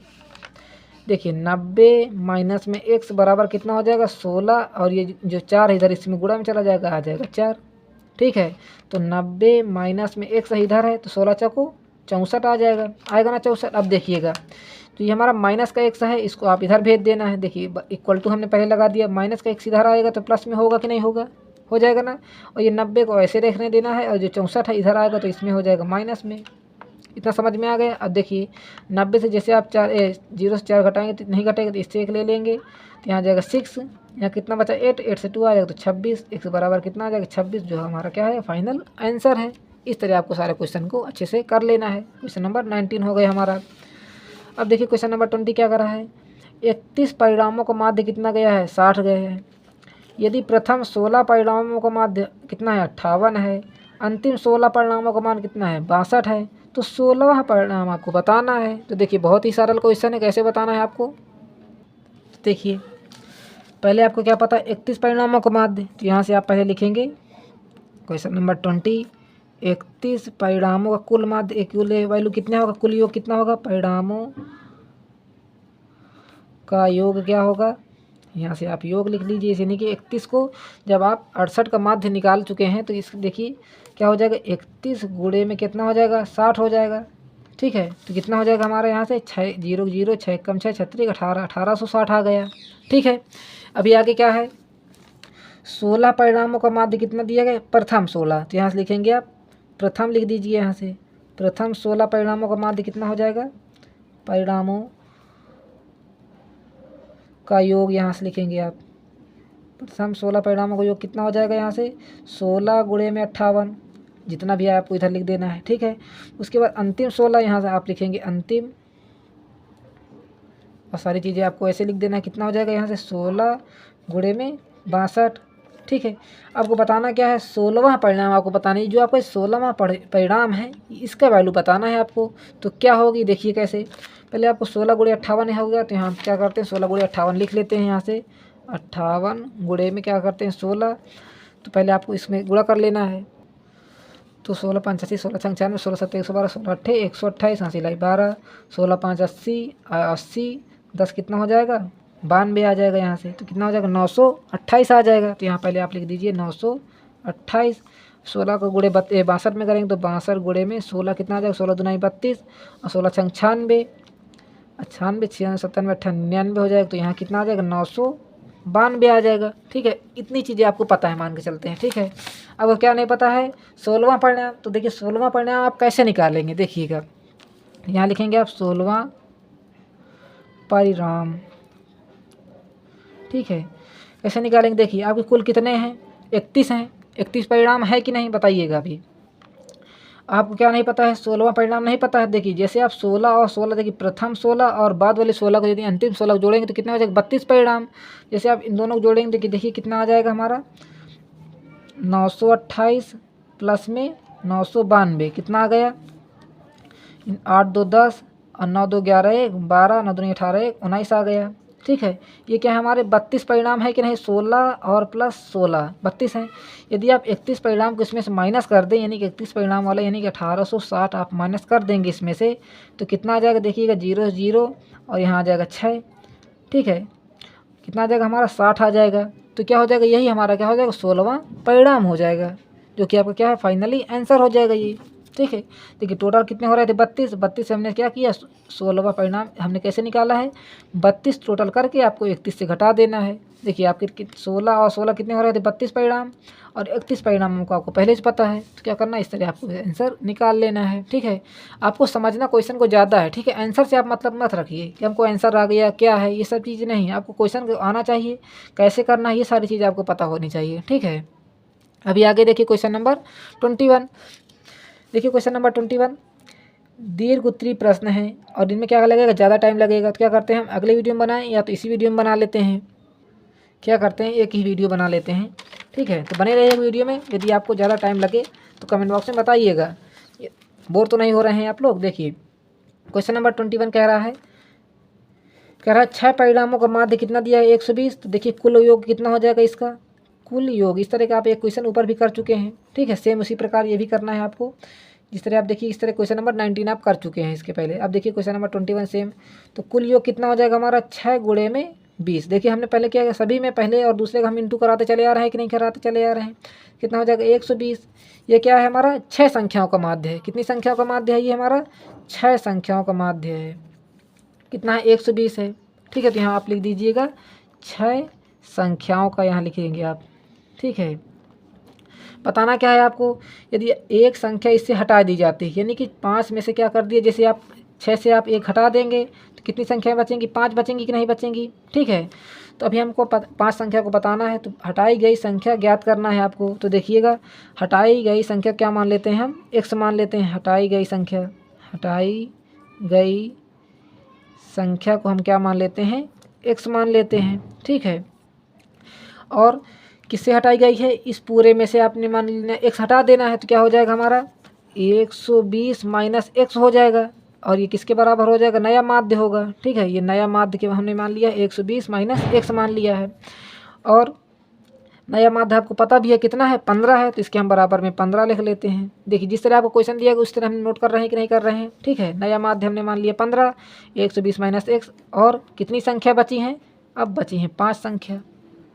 देखिए 90 माइनस में x बराबर कितना हो जाएगा, 16, और ये जो 4 है इधर इसमें गुणा में चला जाएगा, आ जाएगा 4। ठीक है, तो 90 माइनस में x इधर है, तो 16 चौको 64 आ जाएगा, आएगा ना 64। अब देखिएगा तो ये हमारा माइनस का x है, इसको आप इधर भेज देना है। देखिए इक्वल टू हमने पहले लगा दिया, माइनस का x इधर आएगा तो प्लस में होगा कि नहीं होगा, हो जाएगा ना। और ये 90 को ऐसे रखने देना है, और जो 64 है इधर आएगा तो इसमें हो जाएगा माइनस में। इतना समझ में आ गया। अब देखिए 90 से जैसे आप 0 से 4 घटाएंगे तो नहीं घटेगा, तो इससे 1 ले लेंगे, तो यहाँ जाएगा 6, यहाँ कितना बचा 8, 8 से 2 आ जाएगा तो 26, x बराबर कितना आ जाएगा 26, जो हमारा क्या है, फाइनल आंसर है। इस तरह आपको सारे क्वेश्चन को अच्छे से कर लेना है। क्वेश्चन नंबर 19 हो गया हमारा। अब देखिए क्वेश्चन नंबर 20 क्या कर रहा है, 31 परिणामों का माध्य कितना गया है, 60 गए हैं। यदि प्रथम 16 परिणामों का माध्य कितना है, 58 है, अंतिम 16 परिणामों का मान कितना है, 62 है, तो 16वां परिणाम आपको बताना है। तो देखिए बहुत ही सरल क्वेश्चन है, कैसे बताना है आपको। तो देखिए पहले आपको क्या पता है, 31 परिणामों का माध्य, तो यहाँ से आप पहले लिखेंगे क्वेश्चन नंबर 20, 31 परिणामों का कुल माध्य, एक कुल वैल्यू कितना होगा, कुल योग कितना होगा, परिणामों का योग क्या होगा, यहाँ से आप योग लिख लीजिए। यानी कि 31 को जब आप 68 का माध्य निकाल चुके हैं तो इस देखिए क्या हो जाएगा, 31 गुणे में कितना हो जाएगा, 60 हो जाएगा। ठीक है, तो कितना हो जाएगा हमारा यहाँ से 6 0 0 6 कम 6 36 18 1860 आ गया। ठीक है, अभी आगे क्या है, 16 परिणामों का माध्य कितना दिया गया, प्रथम 16, तो यहाँ से लिखेंगे आप प्रथम लिख दीजिए। यहाँ से प्रथम 16 परिणामों का माध्य कितना हो जाएगा, परिणामों का योग यहाँ से लिखेंगे आप, प्रथम 16 परिणामों का योग कितना हो जाएगा, यहाँ से 16 गुणे में 58, जितना भी है आपको इधर लिख देना है। ठीक है, उसके बाद अंतिम 16 यहाँ से आप लिखेंगे अंतिम, और सारी चीज़ें आपको ऐसे लिख देना है, कितना हो जाएगा यहाँ से 16 गुणे में 62। ठीक है, आपको बताना क्या है, 16वां परिणाम आपको बताना है, जो आपका 16वां परिणाम है इसका वैल्यू बताना है आपको। तो क्या होगी देखिए कैसे, पहले आपको 16 गुणे 58 होगा, तो यहाँ क्या करते हैं 16 गुणे 58 लिख लेते हैं। यहाँ से 58 गुणे में क्या करते हैं 16, तो पहले आपको इसमें गुणा कर लेना है। तो 16 5 80, 16 6 96, 16 7 112, 16 8 128, 80 लाई 12, 16 5 80, 80 10 कितना हो जाएगा, 92 आ जाएगा। यहाँ से तो कितना हो जाएगा, 928 आ जाएगा। तो यहाँ पहले आप लिख दीजिए 928। 16 को गुणे 62 में करेंगे तो 62 गुणे में 16 कितना आ जाएगा, 16 दूना 32, और 16 छंग 96, 96 96 97 98 99 हो जाएगा। तो यहाँ कितना आ जाएगा, 900 92 आ जाएगा। ठीक है, इतनी चीज़ें आपको पता है, मान के चलते हैं। ठीक है, अब क्या नहीं पता है 16वां परिणाम। तो देखिए 16वां परिणाम आप कैसे निकालेंगे, देखिएगा यहाँ लिखेंगे आप 16वां परिणाम। ठीक है, कैसे निकालेंगे, देखिए आपके कुल कितने हैं, 31 हैं। 31 परिणाम है कि नहीं बताइएगा। अभी आपको क्या नहीं पता है, 16वां परिणाम नहीं पता है। देखिए जैसे आप 16 और 16, देखिए प्रथम 16 और बाद वाले 16 को यदि अंतिम 16 को जोड़ेंगे तो कितना हो जाएगा, 32 परिणाम। जैसे आप इन दोनों को जोड़ेंगे देखिए कितना आ जाएगा हमारा, 928 प्लस में 992 कितना आ गया, 8 2 10 और 9 2 11 1 12 9 2 18 1 19 आ गया। ठीक है, ये क्या है हमारे 32 परिणाम है कि नहीं, 16 और प्लस 16 32 हैं। यदि आप 31 परिणाम को इसमें से माइनस कर दें, यानी कि 31 परिणाम वाला यानी कि 1860 आप माइनस कर देंगे इसमें से, तो कितना आ जाएगा, देखिएगा 0 0 और यहाँ आ जाएगा 6। ठीक है, कितना आ जाएगा हमारा 60 आ जाएगा। तो क्या हो जाएगा, यही हमारा क्या हो जाएगा 16वां परिणाम हो जाएगा, जो कि आपका क्या है फाइनली आंसर हो जाएगा ये। ठीक है, देखिए टोटल कितने हो रहे थे, 32 से हमने क्या किया, 16वां परिणाम हमने कैसे निकाला है, 32 टोटल करके आपको 31 से घटा देना है। देखिए आपके 16 और 16 कितने हो रहे थे, 32 परिणाम, और 31 परिणामों को आपको पहले से पता है। तो क्या करना है, इस तरह आपको आंसर निकाल लेना है। ठीक है, आपको समझना क्वेश्चन को ज़्यादा है। ठीक है, आंसर से आप मतलब मत रखिए कि हमको आंसर आ गया क्या है, ये सब चीज़ें नहीं, आपको क्वेश्चन आना चाहिए, कैसे करना है ये सारी चीज़ें आपको पता होनी चाहिए। ठीक है, अभी आगे देखिए क्वेश्चन नंबर 21। देखिए क्वेश्चन नंबर 21 दीर्घ उत्तरीय प्रश्न है और इनमें क्या लगेगा, ज़्यादा टाइम लगेगा। तो क्या करते हैं, हम अगले वीडियो में बनाएं या तो इसी वीडियो में बना लेते हैं। क्या करते हैं, एक ही वीडियो बना लेते हैं। ठीक है, तो बने रहिए वीडियो में। यदि आपको ज़्यादा टाइम लगे तो कमेंट बॉक्स में बताइएगा, बोर तो नहीं हो रहे हैं आप लोग। देखिए क्वेश्चन नंबर 21 कह रहा है 6 परिणामों का माध्य कितना दिया है, 120। तो देखिए कुल योग कितना हो जाएगा इसका, कुल योग। इस तरह का आप एक क्वेश्चन ऊपर भी कर चुके हैं। ठीक है, सेम उसी प्रकार ये भी करना है आपको, जिस तरह आप देखिए इस तरह क्वेश्चन नंबर 19 आप कर चुके हैं इसके पहले। अब देखिए क्वेश्चन नंबर 21 सेम। तो कुल योग कितना हो जाएगा हमारा, 6 गुणे में 20। देखिए हमने पहले क्या किया, सभी में पहले और दूसरे का हम इंटू कराते चले आ रहे हैं कि नहीं कराते चले आ रहे हैं। कितना हो जाएगा 120। ये क्या है हमारा, 6 संख्याओं का माध्य है। कितनी संख्याओं का माध्य है ये हमारा, 6 संख्याओं का माध्य है। कितना है, 120 है। ठीक है, तो यहाँ आप लिख दीजिएगा 6 संख्याओं का, यहाँ लिखेंगे आप। ठीक है, बताना क्या है आपको, यदि एक संख्या इससे हटा दी जाती है, यानी कि 5 में से क्या कर दिए, जैसे आप 6 से आप 1 हटा देंगे तो कितनी संख्याएं बचेंगी, 5 बचेंगी कि नहीं बचेंगी। ठीक है, तो अभी हमको 5 संख्या को बताना है, तो हटाई गई संख्या ज्ञात करना है आपको। तो देखिएगा हटाई गई संख्या क्या मान लेते हैं हम, x मान लेते हैं। हटाई गई संख्या को हम क्या मान लेते हैं, x मान लेते हैं। ठीक है, और किससे हटाई गई है, इस पूरे में से आपने मान लेना x हटा देना है। तो क्या हो जाएगा हमारा 120 माइनस x हो जाएगा, और ये किसके बराबर हो जाएगा, नया माध्य होगा। ठीक है, ये नया माध्य के हमने मान लिया 120 माइनस x मान लिया है, और नया माध्य आपको पता भी है कितना है, 15 है। तो इसके हम बराबर में 15 लिख लेते हैं। देखिए जिस तरह आपको क्वेश्चन दिया गया उस तरह हम नोट कर रहे हैं कि नहीं कर रहे हैं। ठीक है, नया माध्य हमने मान लिया 15, 120 माइनस x, और कितनी संख्या बची हैं, अब बची हैं 5 संख्या।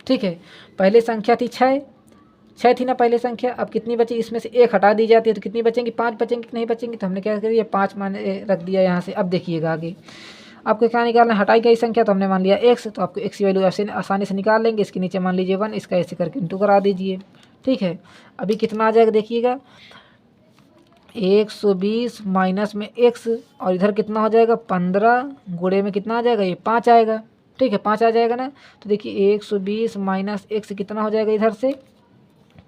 ठीक है, पहले संख्या थी 6 थी ना पहले संख्या, अब कितनी बची, इसमें से 1 हटा दी जाती है तो कितनी बचेंगी, 5 बचेंगी कि नहीं बचेंगी। तो हमने क्या कर दिया, 5 मान रख दिया यहाँ से। अब देखिएगा आगे आपको क्या निकालना है, हटाई गई संख्या तो हमने मान लिया x, तो आपको x की वैल्यू आसानी से निकाल लेंगे। इसके नीचे मान लीजिए 1, इसका ऐसे करके इंटू करा दीजिए। ठीक है, अभी कितना आ जाएगा देखिएगा 120 माइनस में x, और इधर कितना हो जाएगा 15 गुणे में कितना आ जाएगा, ये 5 आएगा। ठीक है, 5 आ जाएगा ना। तो देखिए 120 माइनस x कितना हो जाएगा, इधर से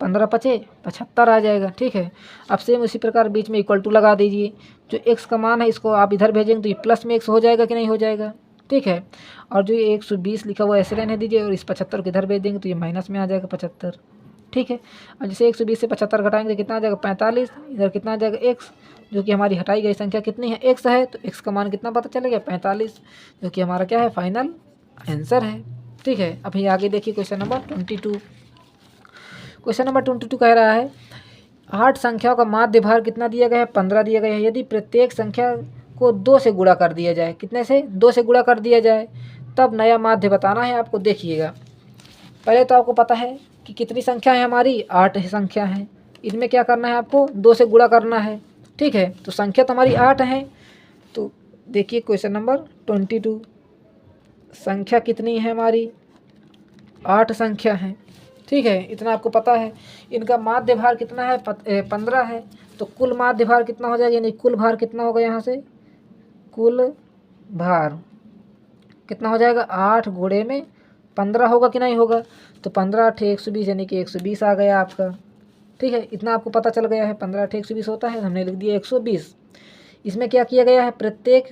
15 पचे 75 आ जाएगा। ठीक है, अब सेम उसी प्रकार बीच में इक्वल टू लगा दीजिए। जो x का मान है इसको आप इधर भेजेंगे तो ये प्लस में x हो जाएगा कि नहीं हो जाएगा। ठीक है, और जो ये 120 लिखा हुआ ऐसे रहने दीजिए, और इस 75 को इधर भेज देंगे तो ये माइनस में आ जाएगा 75। ठीक है, और जैसे 120 से 75 घटाएंगे तो कितना आ जाएगा 45, इधर कितना आ जाएगा x, जो कि हमारी हटाई गई संख्या कितनी है, x है। तो x का मान कितना पता चलेगा 45, जो कि हमारा क्या है फाइनल आंसर है। ठीक है, अभी आगे देखिए क्वेश्चन नंबर 22। क्वेश्चन नंबर 22 कह रहा है 8 संख्याओं का माध्य भार कितना दिया गया है, 15 दिया गया है। यदि प्रत्येक संख्या को 2 से गुणा कर दिया जाए, कितने से, 2 से गुणा कर दिया जाए, तब नया माध्य बताना है आपको। देखिएगा पहले तो आपको पता है कि कितनी संख्या है हमारी, 8 संख्या है। इनमें क्या करना है आपको, 2 से गुणा करना है। ठीक है, तो संख्या तो हमारी 8 है। तो देखिए क्वेश्चन नंबर 22 संख्या कितनी है हमारी, 8 संख्या हैं, ठीक है, इतना आपको पता है। इनका माध्य भार कितना है, 15 है, तो कुल माध्य भार कितना हो जाएगा, यानी कुल भार कितना होगा, यहाँ से कुल भार कितना हो जाएगा, 8 गुणे में 15 होगा कि नहीं होगा, तो 15 8 120 यानी कि 120 आ गया आपका, ठीक है। इतना आपको पता चल गया है, 15 8 120 होता है, हमने लिख दिया 120। इसमें क्या किया गया है, प्रत्येक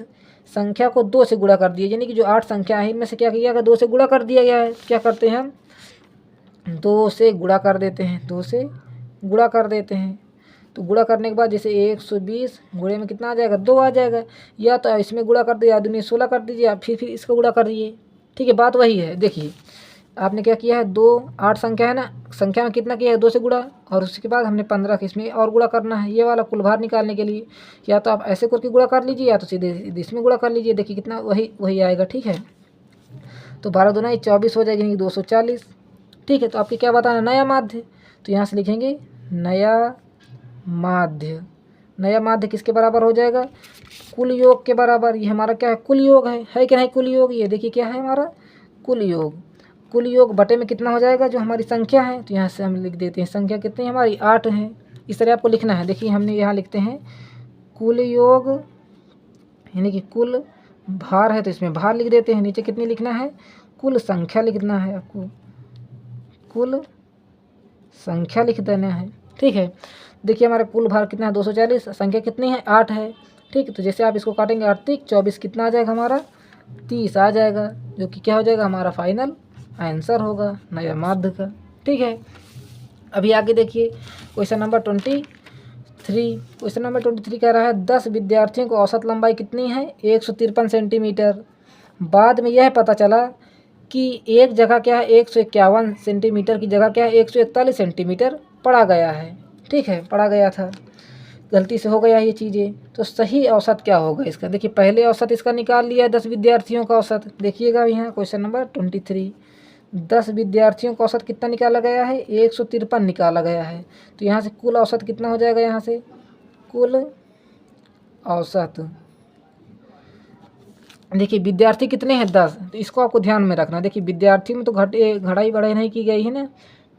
संख्या को 2 से गुणा कर दिया, यानी कि जो 8 संख्या है इनमें से क्या किया गया, 2 से गुणा कर दिया गया है। क्या करते हैं हम, 2 से गुणा कर देते हैं, 2 से गुणा कर देते हैं। तो गुणा करने के बाद जैसे 120 गुणे में कितना आ जाएगा, 2 आ जाएगा। या तो इसमें गुणा कर दिया, आदमी 16 कर दीजिए आप, फिर इसको गुणा कर दीजिए, ठीक है। बात वही है, देखिए आपने क्या किया है, 2 8 संख्या है ना, संख्या में कितना किया है, 2 से गुणा, और उसके बाद हमने 15 के इसमें और गुणा करना है, ये वाला कुल भार निकालने के लिए। या तो आप ऐसे करके गुणा कर लीजिए, या तो सीधे इसमें गुणा कर लीजिए, देखिए कितना वही आएगा, ठीक है। तो 12 दूना 24 हो जाएगी, 240, ठीक है। तो आपके क्या बताना, नया माध्य, तो यहाँ से लिखेंगे नया माध्य। नया माध्य किसके बराबर हो जाएगा, कुल योग के बराबर। ये हमारा क्या है, कुल योग है कि नहीं, कुल योग, ये देखिए क्या है हमारा कुल योग। कुल योग बटे में कितना हो जाएगा, जो हमारी संख्या है, तो यहाँ से हम लिख देते हैं संख्या कितनी है हमारी, 8 है। इस तरह आपको लिखना है, देखिए हमने यहाँ लिखते हैं कुल योग, यानी कि कुल भार है तो इसमें भार लिख देते हैं, नीचे कितनी लिखना है, कुल संख्या लिखना है आपको, कुल संख्या लिख देना है, ठीक है। देखिए हमारा कुल भार कितना है, 240, संख्या कितनी है, 8 है, ठीक है। तो जैसे आप इसको काटेंगे 8 3 24, कितना आ जाएगा हमारा, 30 आ जाएगा, जो कि क्या हो जाएगा, हमारा फाइनल आंसर होगा नया माध्य का, ठीक है। अभी आगे देखिए क्वेश्चन नंबर 23। क्वेश्चन नंबर 23 कह रहा है 10 विद्यार्थियों को औसत लंबाई कितनी है, 153 सेंटीमीटर। बाद में यह पता चला कि एक जगह क्या है, 151 सेंटीमीटर की जगह क्या है, 141 सेंटीमीटर पढ़ा गया है, ठीक है, पढ़ा गया था, गलती से हो गया ये चीज़ें। तो सही औसत क्या होगा इसका, देखिए पहले औसत इसका निकाल लिया है 10 विद्यार्थियों का औसत। देखिएगा यहाँ क्वेश्चन नंबर 23, 10 विद्यार्थियों का औसत कितना निकाला गया है, 153 निकाला गया है। तो यहाँ से कुल औसत कितना हो जाएगा, यहाँ से कुल औसत, देखिए विद्यार्थी कितने हैं, 10, तो इसको आपको ध्यान में रखना। देखिए विद्यार्थी में तो घटाई बढ़ाई नहीं की गई है ना,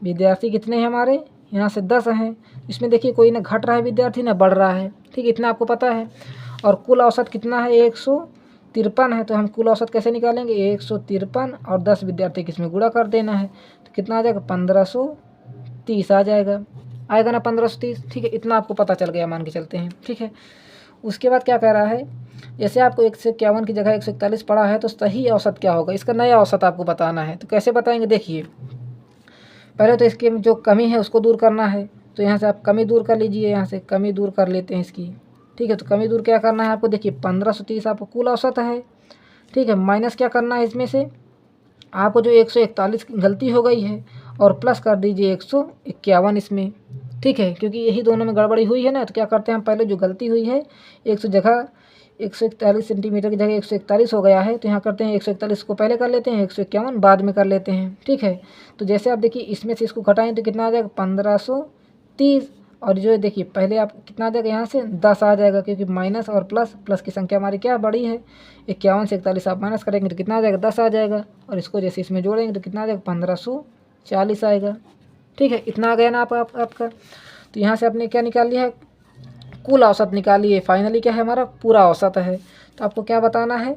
विद्यार्थी कितने हैं हमारे, यहाँ से 10 हैं। इसमें देखिए कोई ना घट रहा है विद्यार्थी, ना बढ़ रहा है, ठीक है, इतना आपको पता है। और कुल औसत कितना है, 153 है, तो हम कुल औसत कैसे निकालेंगे, 153 और 10 विद्यार्थी किसमें गुणा कर देना है, तो कितना आ जाएगा, 1530 आ जाएगा, आएगा ना 1530, ठीक है। इतना आपको पता चल गया, मान के चलते हैं, ठीक है। उसके बाद क्या कह रहा है, जैसे आपको 151 की जगह 141 पड़ा है, तो सही औसत क्या होगा, इसका नया औसत आपको बताना है। तो कैसे बताएंगे, देखिए पहले तो इसके जो कमी है उसको दूर करना है, तो यहाँ से आप कमी दूर कर लीजिए, यहाँ से कमी दूर कर लेते हैं इसकी, ठीक है। तो कमी दूर क्या करना है आपको, देखिए 1530 आपको कुल औसत है, ठीक है, माइनस क्या करना है इसमें से, आपको जो 141 गलती हो गई है और प्लस कर दीजिए 151 इसमें, ठीक है, क्योंकि यही दोनों में गड़बड़ी हुई है ना। तो क्या करते हैं हम, पहले जो गलती हुई है 141 सेंटीमीटर की जगह 141 हो गया है, तो यहाँ करते हैं 141 को पहले कर लेते हैं, 151 बाद में कर लेते हैं, ठीक है। तो जैसे आप देखिए इसमें से इसको घटाएं तो कितना आ जाएगा, 1530, और जो देखिए पहले आप कितना आ जाएगा, यहाँ से 10 आ जाएगा, क्योंकि माइनस और प्लस की संख्या हमारी क्या बड़ी है, 51 से 41 आप माइनस करेंगे तो कितना आ जाएगा, 10 आ जाएगा, और इसको जैसे इसमें जोड़ेंगे तो कितना आ जाएगा, 1540 आएगा, ठीक है। इतना आ गया ना आपका। तो यहाँ से आपने क्या निकाल लिया है, कुल औसत निकालिए, फाइनली क्या है हमारा, पूरा औसत है। तो आपको क्या बताना है,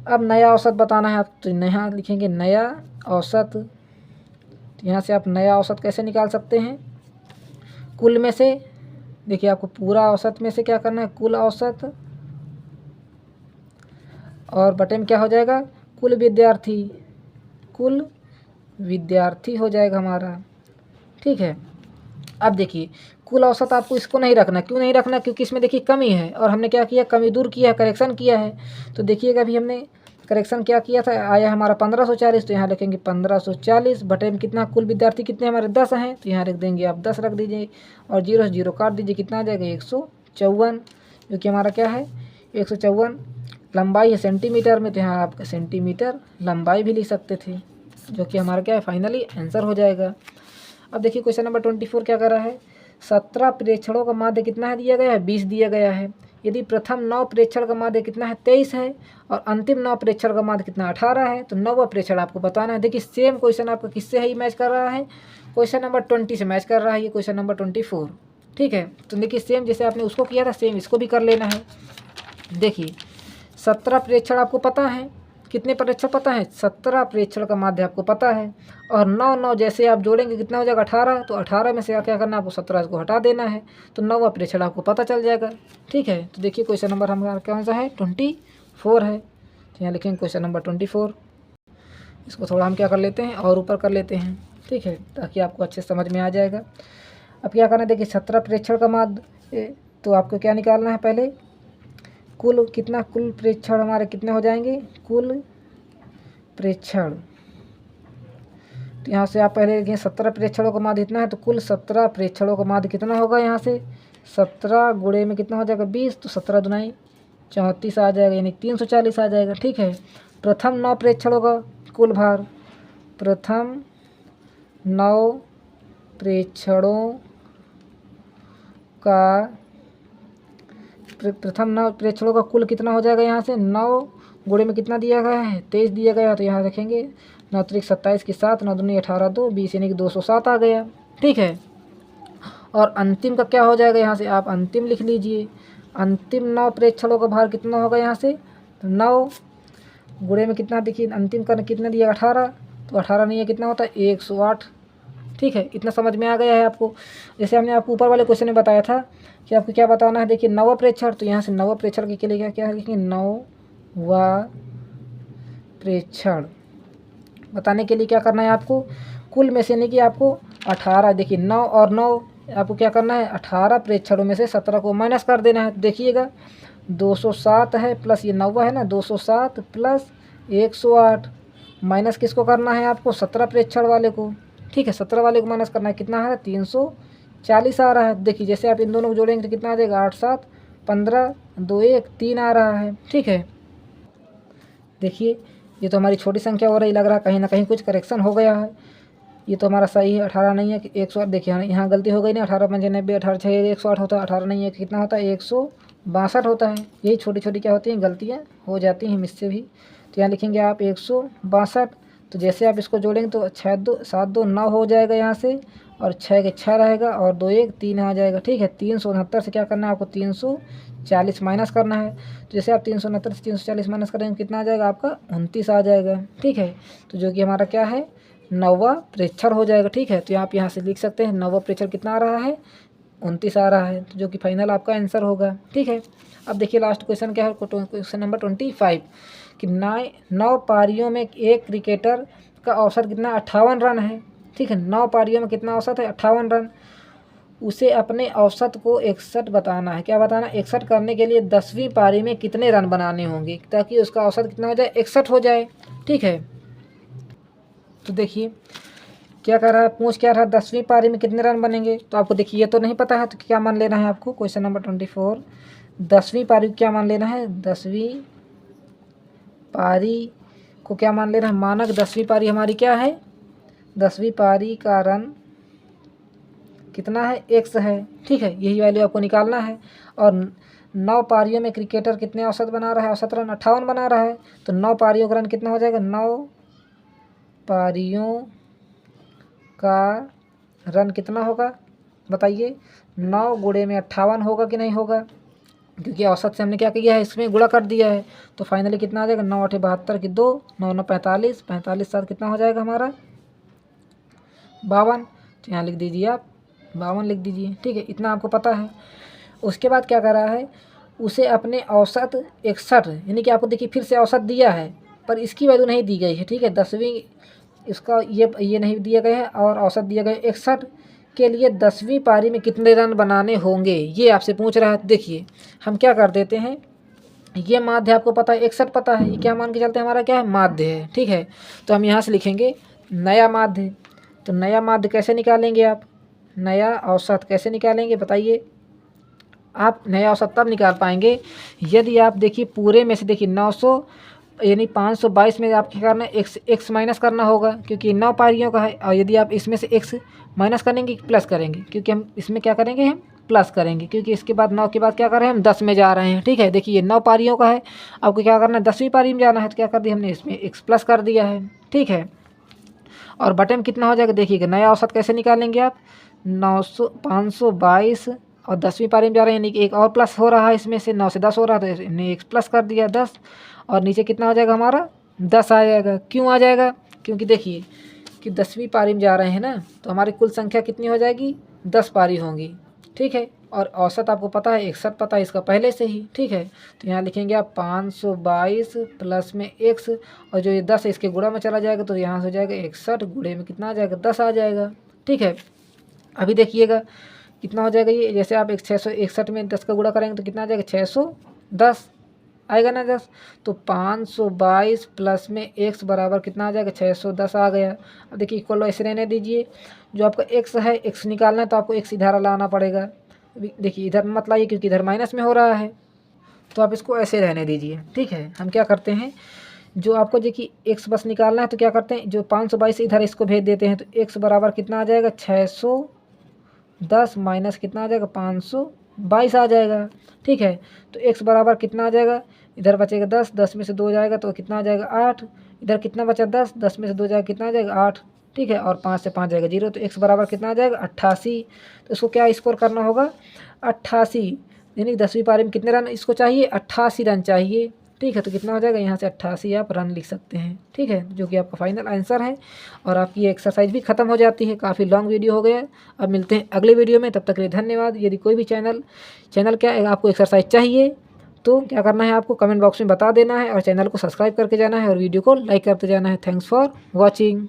अब नया औसत बताना है आप, तो यहाँ लिखेंगे नया औसत। तो यहाँ से आप नया औसत कैसे निकाल सकते हैं, कुल में से, देखिए आपको पूरा औसत में से क्या करना है, कुल औसत, और बटे में क्या हो जाएगा, कुल विद्यार्थी हो जाएगा हमारा, ठीक है। अब देखिए कुल औसत आपको इसको नहीं रखना, क्यों नहीं रखना, क्योंकि इसमें देखिए कमी है, और हमने क्या किया, कमी दूर किया है, करेक्शन किया है। तो देखिएगा अभी हमने करेक्शन क्या किया था, आया हमारा 1540, तो यहाँ लिखेंगे 1540 बटे में कितना, कुल विद्यार्थी कितने हमारे 10 हैं, तो यहाँ रख देंगे आप 10 रख दीजिए, और 0 से 0 काट दीजिए, कितना आ जाएगा, 154, जो कि हमारा क्या है, 154 लंबाई है सेंटीमीटर में, तो यहाँ आप सेंटीमीटर लंबाई भी लिख सकते थे, जो कि हमारा क्या है, फाइनली आंसर हो जाएगा। अब देखिए क्वेश्चन नंबर 24 क्या कर रहा है, 17 प्रेक्षणों का माध्य कितना है दिया गया है, 20 दिया गया है। यदि प्रथम 9 प्रेक्षण का माध्य कितना है 23 है और अंतिम 9 प्रेक्षण का माध्य कितना 18 है, तो 9वां प्रेक्षण आपको बताना है। देखिए सेम क्वेश्चन आपका किससे है मैच कर रहा है, क्वेश्चन नंबर 20 से मैच कर रहा है, ये क्वेश्चन नंबर 24। ठीक है, तो देखिए सेम जैसे आपने उसको किया था सेम इसको भी कर लेना है। देखिए 17 प्रेक्षण आपको पता है, कितने प्रेक्षण पता है 17 प्रेक्षण का माध्य आपको पता है, और 9 जैसे आप जोड़ेंगे कितना हो जाएगा 18, तो 18 में से क्या करना है आपको 17 को हटा देना है, तो 9वां प्रेक्षण आपको पता चल जाएगा। ठीक है, तो देखिए क्वेश्चन नंबर हमारा कौन सा है 24 है, तो यहाँ लिखेंगे क्वेश्चन नंबर 24। इसको थोड़ा हम क्या कर लेते हैं और ऊपर कर लेते हैं, ठीक है, ताकि आपको अच्छे समझ में आ जाएगा। अब क्या करना है, देखिए 17 प्रेक्षण का माध्य, तो आपको क्या निकालना है पहले कुल कितना, कुल प्रेक्षण हमारे कितने हो जाएंगे, कुल प्रेक्षण। तो यहाँ से आप पहले देखिए 17 प्रेक्षणों का माध्य इतना है, तो कुल 17 प्रेक्षणों का माध्य कितना होगा, यहाँ से 17 गुणे में कितना हो जाएगा 20, तो 17 दुनाई 34 आ जाएगा, यानी 340 आ जाएगा। ठीक है, प्रथम 9 प्रेक्षणों का कुल भार, प्रथम 9 प्रेक्षणों का प्रेक्षणों का कुल कितना हो जाएगा, यहाँ से 9 गुणे में कितना दिया गया है 23 दिया गया है, तो यहाँ रखेंगे 9 त्रिक 27 के साथ 9 दूनी 18 2 20 यानी कि 207 आ गया। ठीक है, और अंतिम का क्या हो जाएगा, यहाँ से आप अंतिम लिख लीजिए, अंतिम 9 प्रेक्षणों का भार कितना होगा, यहाँ से 9 गुणे में कितना, देखिए अंतिम का कितना दिया 18, तो 18 नहीं है कितना होता है 108। ठीक है, इतना समझ में आ गया है आपको। जैसे हमने आपको ऊपर वाले क्वेश्चन में बताया था कि आपको क्या बताना है, देखिए 9वां प्रेक्षण, तो यहाँ से 9वां प्रेक्षण के लिए क्या लिखेंगे 9वां प्रेक्षण बताने के लिए क्या करना है आपको, कुल में से नहीं कि आपको 18, देखिए 9 और 9 आपको क्या करना है 18 प्रेक्षणों में से 17 को माइनस कर देना है। देखिएगा 207 है प्लस ये 9वां है ना, 207 प्लस 108 माइनस किसको करना है आपको 17 प्रेक्षण वाले को। ठीक है, 17 वाले को माइनस करना है, कितना है 340 आ रहा है। देखिए जैसे आप इन दोनों को जोड़ेंगे तो कितना आ जाएगा 8 7 15 2 1 3 आ रहा है। ठीक है, देखिए ये तो हमारी छोटी संख्या हो रही, लग रहा है कहीं ना कहीं कुछ करेक्शन हो गया है। ये तो हमारा सही है, 18 नहीं है कि 108, देखिए यहाँ गलती हो गई ना, 18 × 95 18 6 108 होता है, 18 नहीं है कितना होता है 162 होता है। यही छोटी छोटी क्या होती हैं गलतियाँ हो जाती हैं इससे भी। तो यहाँ लिखेंगे आप 162, तो जैसे आप इसको जोड़ेंगे तो 6 2 7 2 9 हो जाएगा यहाँ से, और 6 के 6 रहेगा, और 2 1 3 आ जाएगा। ठीक है, 369 से क्या करना है आपको 340 माइनस करना है, तो जैसे आप 369 से 340 माइनस करेंगे कितना आ जाएगा आपका 29 आ जाएगा। ठीक है, तो जो कि हमारा क्या है 9वां प्रेक्षण हो जाएगा। ठीक है, तो आप यहाँ से लिख सकते हैं 9वां प्रेक्षण कितना आ रहा है 29 आ रहा है, तो जो कि फाइनल आपका आंसर होगा। ठीक है, अब देखिए लास्ट क्वेश्चन क्या है, क्वेश्चन नंबर 25 कि 9 पारियों में एक क्रिकेटर का औसत कितना 58 रन है। ठीक है, 9 पारियों में कितना औसत है 58 रन, उसे अपने औसत को 61 बताना है। क्या बताना, 61 करने के लिए 10वीं पारी में कितने रन बनाने होंगे ताकि उसका औसत कितना हो जाए 61 हो जाए। ठीक है, तो देखिए क्या कर रहा है, पूछ क्या रहा है 10वीं पारी में कितने रन बनेंगे, तो आपको देखिए ये तो नहीं पता है, तो क्या मान लेना है आपको, क्वेश्चन नंबर 24 10वीं पारी को क्या मान लेना है, 10वीं पारी को क्या मान लेना है, मानक 10वीं पारी हमारी क्या है, 10वीं पारी का रन कितना है x है। ठीक है, यही वैल्यू आपको निकालना है, और 9 पारियों में क्रिकेटर कितने औसत बना रहा है, औसत रन 58 बना रहा है, तो 9 पारियों का रन कितना हो जाएगा, 9 पारियों का रन कितना होगा बताइए, 9 गुणे में 58 होगा कि नहीं होगा, क्योंकि औसत से हमने क्या किया है इसमें गुणा कर दिया है, तो फाइनली कितना आ जाएगा 9 8 72 की 2 9 9 45 45 7 कितना हो जाएगा हमारा 52, तो यहाँ लिख दीजिए आप 52 लिख दीजिए। ठीक है, इतना आपको पता है। उसके बाद क्या कर रहा है, उसे अपने औसत 61 यानी कि आपको देखिए फिर से औसत दिया है पर इसकी वैल्यू नहीं दी गई है। ठीक है, 10वीं इसका ये नहीं दिया गया है, और औसत दिया गया है 61 के लिए 10वीं पारी में कितने रन बनाने होंगे ये आपसे पूछ रहा है। देखिए हम क्या कर देते हैं, ये माध्य आपको पता है 61 पता है, ये क्या मान के चलते हैं हमारा क्या है माध्य है। ठीक है, तो हम यहाँ से लिखेंगे नया माध्य, तो नया माध्य कैसे निकालेंगे आप, नया औसत कैसे निकालेंगे बताइए, आप नया औसत तब निकाल पाएंगे यदि आप देखिए पूरे में से देखिए 900 यानी 522 में आप क्या करना है x माइनस करना होगा, क्योंकि 9 पारियों का है, और यदि आप इसमें से x माइनस करेंगे प्लस करेंगे, क्योंकि हम इसमें क्या करेंगे हम प्लस करेंगे, क्योंकि इसके बाद 9 के बाद क्या कर रहे हैं हम 10 में जा रहे हैं। ठीक है, देखिए 9 पारियों का है, आपको क्या करना है 10वीं पारी में जाना है, तो क्या कर दिया हमने इसमें x प्लस कर दिया है। ठीक है, और बटे में कितना हो जाएगा देखिएगा, नया औसत कैसे निकालेंगे आप 522 और 10वीं पारी में जा रहे हैं, यानी कि एक और प्लस हो रहा है, इसमें से 9 से 10 हो रहा है, तो हमने x प्लस कर दिया 10, और नीचे कितना हो जाएगा हमारा 10 आ जाएगा। क्यों आ जाएगा, क्योंकि देखिए कि 10वीं पारी में जा रहे हैं ना, तो हमारी कुल संख्या कितनी हो जाएगी 10 पारी होंगी। ठीक है, और औसत आपको पता है 61 पता है इसका पहले से ही। ठीक है, तो यहाँ लिखेंगे आप 522 प्लस में x, और जो ये 10 है इसके गुणा में चला जाएगा, तो यहाँ से हो जाएगा 61 गुणे में कितना आ जाएगा 10 आ जाएगा। ठीक है, अभी देखिएगा कितना हो जाएगा ये, जैसे आप 661 में 10 का गुणा करेंगे तो कितना आ जाएगा 610 आएगा ना 10, तो 522 प्लस में x बराबर कितना आ जाएगा 610 आ गया। अब देखिए इक्वल ऐसे रहने दीजिए, जो आपका x है x निकालना है तो आपको x इधर लाना पड़ेगा। देखिए इधर मत लाइए क्योंकि इधर माइनस में हो रहा है, तो आप इसको ऐसे रहने दीजिए। ठीक है, हम क्या करते हैं, जो आपको देखिए x बस निकालना है तो क्या करते हैं, जो 522 इधर इसको भेज देते हैं, तो x बराबर कितना आ जाएगा 610 माइनस कितना आ जाएगा 522 आ जाएगा। ठीक है, तो x बराबर कितना आ जाएगा, इधर बचेगा 10, 10 में से 2 जाएगा तो कितना आ जाएगा 8, इधर कितना बचा 10, 10 में से 2 जाएगा कितना आ जाएगा 8। ठीक है, और 5 से 5 जाएगा 0, तो x बराबर कितना आ जाएगा 88। तो इसको क्या स्कोर करना होगा 88, यानी 10वीं पारी में कितने रन इसको चाहिए 88 रन चाहिए। ठीक है, तो कितना हो जाएगा यहाँ से 88 आप रन लिख सकते हैं। ठीक है, जो कि आपका फाइनल आंसर है, और आपकी ये एक्सरसाइज भी ख़त्म हो जाती है। काफ़ी लॉन्ग वीडियो हो गया, अब मिलते हैं अगले वीडियो में, तब तक के लिए धन्यवाद। यदि कोई भी चैनल क्या आपको एक्सरसाइज चाहिए तो क्या करना है, आपको कमेंट बॉक्स में बता देना है, और चैनल को सब्सक्राइब करके जाना है, और वीडियो को लाइक करते जाना है। Thanks for watching.